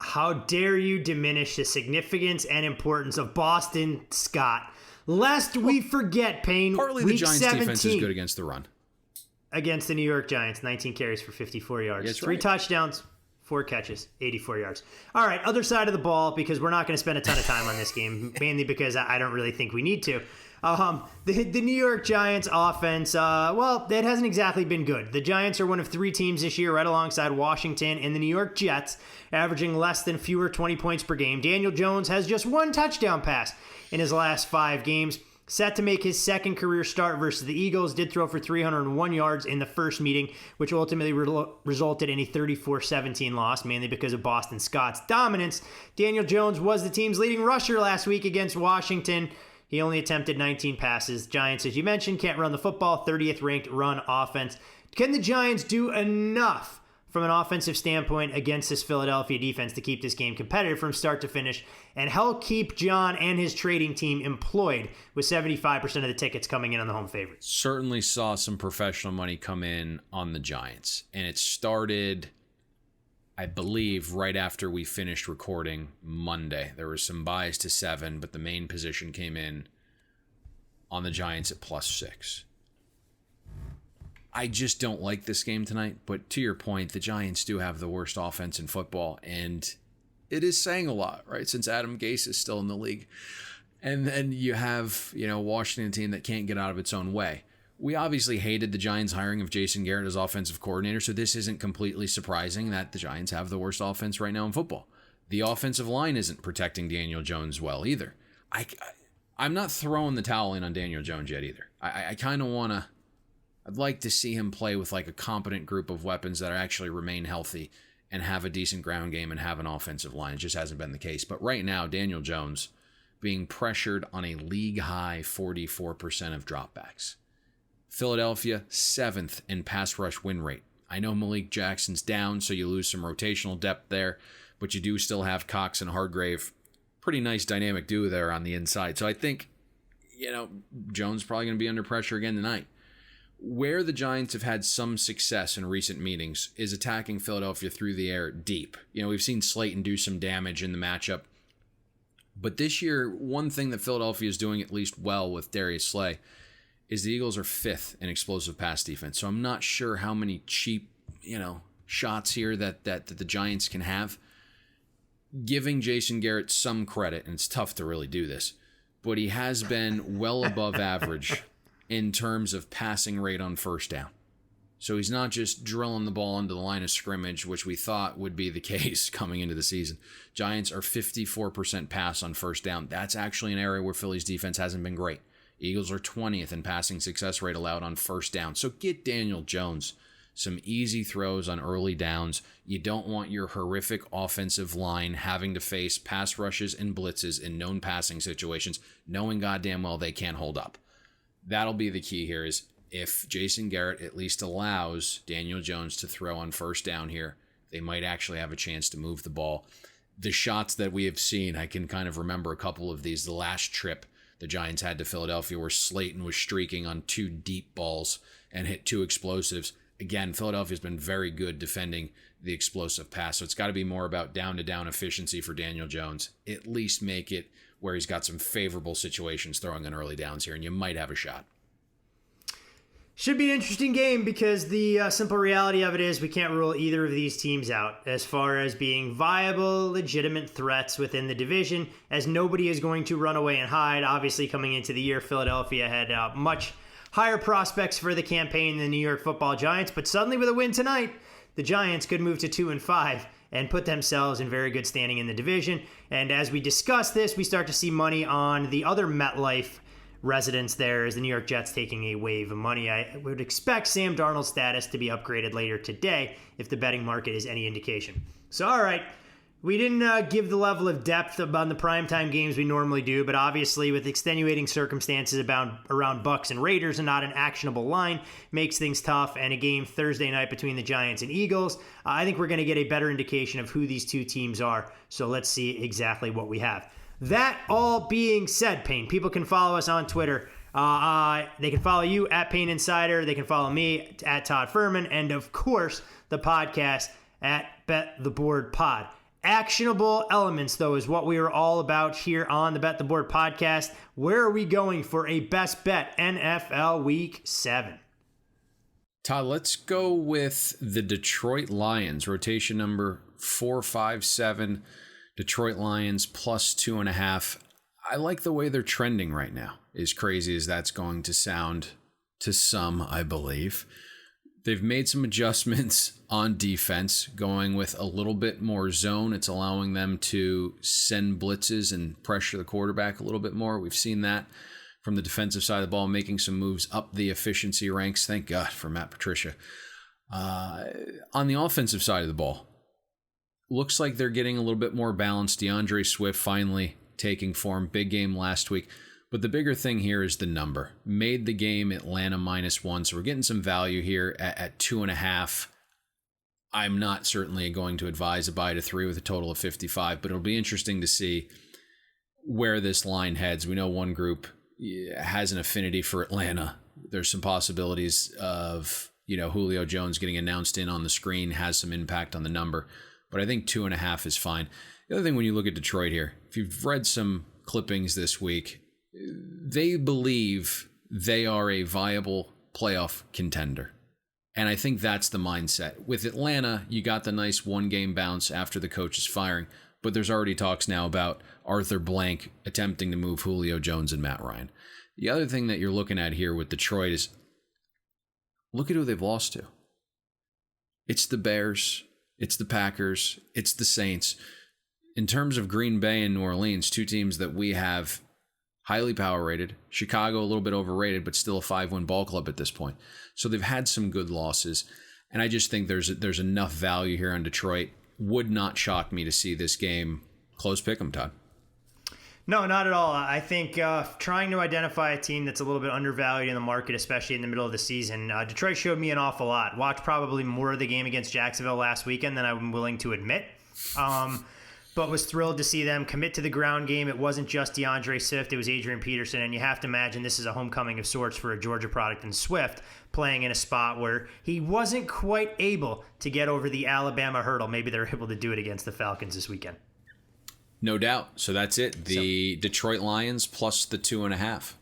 How dare you diminish the significance and importance of Boston Scott? Lest we forget, Payne, partly week the Giants' 17 defense is good against the run. Against the New York Giants, 19 carries for 54 yards. That's Three right. touchdowns, 4 catches, 84 yards. All right, other side of the ball, because we're not going to spend a ton of time on this game, mainly because I don't really think we need to. The New York Giants offense, it hasn't exactly been good. The Giants are one of 3 teams this year, right alongside Washington and the New York Jets, averaging less than 20 points per game. Daniel Jones has just 1 touchdown pass in his last 5 games. Set to make his second career start versus the Eagles, did throw for 301 yards in the first meeting, which ultimately resulted in a 34-17 loss, mainly because of Boston Scott's dominance. Daniel Jones was the team's leading rusher last week against Washington. He only attempted 19 passes. Giants, as you mentioned, can't run the football, 30th ranked run offense. Can the Giants do enough from an offensive standpoint against this Philadelphia defense to keep this game competitive from start to finish and help keep John and his trading team employed, with 75% of the tickets coming in on the home favorites? Certainly saw some professional money come in on the Giants, and it started, I believe, right after we finished recording Monday. There was some buys to 7, but the main position came in on the Giants at +6. I just don't like this game tonight, but to your point, the Giants do have the worst offense in football, and it is saying a lot, right, since Adam Gase is still in the league. And then you have, Washington team that can't get out of its own way. We obviously hated the Giants' hiring of Jason Garrett as offensive coordinator, so this isn't completely surprising that the Giants have the worst offense right now in football. The offensive line isn't protecting Daniel Jones well either. I'm not throwing the towel in on Daniel Jones yet either. I kind of want to... I'd like to see him play with like a competent group of weapons that actually remain healthy and have a decent ground game and have an offensive line. It just hasn't been the case. But right now, Daniel Jones being pressured on a league-high 44% of dropbacks. Philadelphia, 7th in pass rush win rate. I know Malik Jackson's down, so you lose some rotational depth there, but you do still have Cox and Hargrave. Pretty nice dynamic duo there on the inside. So I think, Jones probably going to be under pressure again tonight. Where the Giants have had some success in recent meetings is attacking Philadelphia through the air deep. We've seen Slayton do some damage in the matchup. But this year, one thing that Philadelphia is doing at least well with Darius Slay is the Eagles are 5th in explosive pass defense. So I'm not sure how many cheap, shots here that the Giants can have. Giving Jason Garrett some credit, and it's tough to really do this, but he has been well above average in terms of passing rate on first down. So he's not just drilling the ball into the line of scrimmage, which we thought would be the case coming into the season. Giants are 54% pass on first down. That's actually an area where Philly's defense hasn't been great. Eagles are 20th in passing success rate allowed on first down. So get Daniel Jones some easy throws on early downs. You don't want your horrific offensive line having to face pass rushes and blitzes in known passing situations, knowing goddamn well they can't hold up. That'll be the key here, is if Jason Garrett at least allows Daniel Jones to throw on first down here, they might actually have a chance to move the ball. the shots that we have seen, I can kind of remember a couple of these. The last trip the Giants had to Philadelphia where Slayton was streaking on 2 deep balls and hit 2 explosives. Again, Philadelphia's been very good defending the explosive pass, so it's got to be more about down-to-down efficiency for Daniel Jones. At least make it where he's got some favorable situations throwing on early downs here, and you might have a shot. Should be an interesting game because the simple reality of it is we can't rule either of these teams out as far as being viable, legitimate threats within the division, as nobody is going to run away and hide. Obviously, coming into the year, Philadelphia had much higher prospects for the campaign than the New York Football Giants, but suddenly with a win tonight, the Giants could move to 2-5 and put themselves in very good standing in the division. And as we discuss this, we start to see money on the other MetLife residents there as the New York Jets taking a wave of money. I would expect Sam Darnold's status to be upgraded later today if the betting market is any indication. So, all right, we didn't give the level of depth on the primetime games we normally do, but obviously with extenuating circumstances around Bucks and Raiders and not an actionable line makes things tough, and a game Thursday night between the Giants and Eagles, I think we're going to get a better indication of who these two teams are, so let's see exactly what we have. That all being said, Payne, people can follow us on Twitter. They can follow you at Payne Insider. They can follow me at Todd Furman. And, of course, the podcast at Bet the Board Pod. Actionable elements, though, is what we are all about here on the Bet the Board podcast. Where are we going for a best bet NFL Week 7? Todd, let's go with the Detroit Lions, rotation number 457. Detroit Lions plus 2.5. I like the way they're trending right now, as crazy as that's going to sound to some, I believe. They've made some adjustments on defense, going with a little bit more zone. It's allowing them to send blitzes and pressure the quarterback a little bit more. We've seen that from the defensive side of the ball, making some moves up the efficiency ranks. Thank God for Matt Patricia. On the offensive side of the ball, looks like they're getting a little bit more balanced. DeAndre Swift finally taking form. Big game last week. But the bigger thing here is the number. Made the game Atlanta -1, so we're getting some value here at 2.5. I'm not certainly going to advise a buy to 3 with a total of 55, but it'll be interesting to see where this line heads. We know one group has an affinity for Atlanta. There's some possibilities of, Julio Jones getting announced in on the screen has some impact on the number. But I think 2.5 is fine. The other thing when you look at Detroit here, if you've read some clippings this week, they believe they are a viable playoff contender. And I think that's the mindset. With Atlanta, you got the nice 1-game bounce after the coach is firing, but there's already talks now about Arthur Blank attempting to move Julio Jones and Matt Ryan. The other thing that you're looking at here with Detroit is look at who they've lost to. It's the Bears. It's the Packers. It's the Saints. In terms of Green Bay and New Orleans, 2 teams that we have highly power rated. Chicago a little bit overrated, but still a 5-win ball club at this point. So they've had some good losses. And I just think there's enough value here on Detroit. Would not shock me to see this game close pick 'em, Todd. No, not at all. I think trying to identify a team that's a little bit undervalued in the market, especially in the middle of the season, Detroit showed me an awful lot. Watched probably more of the game against Jacksonville last weekend than I'm willing to admit. But was thrilled to see them commit to the ground game. It wasn't just DeAndre Swift, it was Adrian Peterson, and you have to imagine this is a homecoming of sorts for a Georgia product in Swift, playing in a spot where he wasn't quite able to get over the Alabama hurdle. Maybe they're able to do it against the Falcons this weekend. No doubt. So that's it. The Detroit Lions plus the 2.5.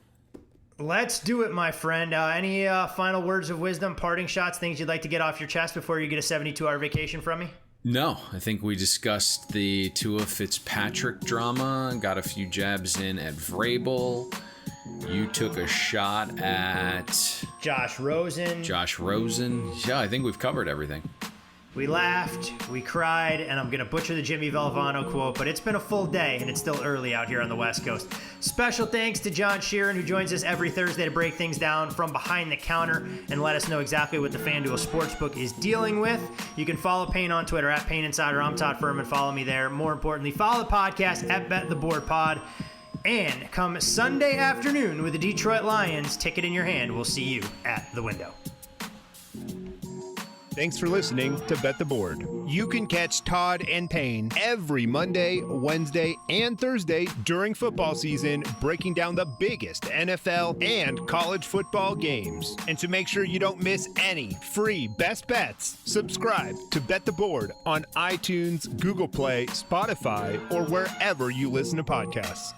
Let's do it, my friend. Any final words of wisdom, parting shots, things you'd like to get off your chest before you get a 72-hour vacation from me? No, I think we discussed the Tua Fitzpatrick drama, got a few jabs in at Vrabel. You took a shot at Josh Rosen. Yeah, I think we've covered everything. We laughed, we cried, and I'm going to butcher the Jimmy Valvano quote, but it's been a full day, and it's still early out here on the West Coast. Special thanks to John Sheeran, who joins us every Thursday to break things down from behind the counter and let us know exactly what the FanDuel Sportsbook is dealing with. You can follow Payne on Twitter, at Payne Insider. I'm Todd Furman. Follow me there. More importantly, follow the podcast, at Bet the Board Pod. And come Sunday afternoon with the Detroit Lions ticket in your hand, we'll see you at the window. Thanks for listening to Bet the Board. You can catch Todd and Payne every Monday, Wednesday, and Thursday during football season, breaking down the biggest NFL and college football games. And to make sure you don't miss any free best bets, subscribe to Bet the Board on iTunes, Google Play, Spotify, or wherever you listen to podcasts.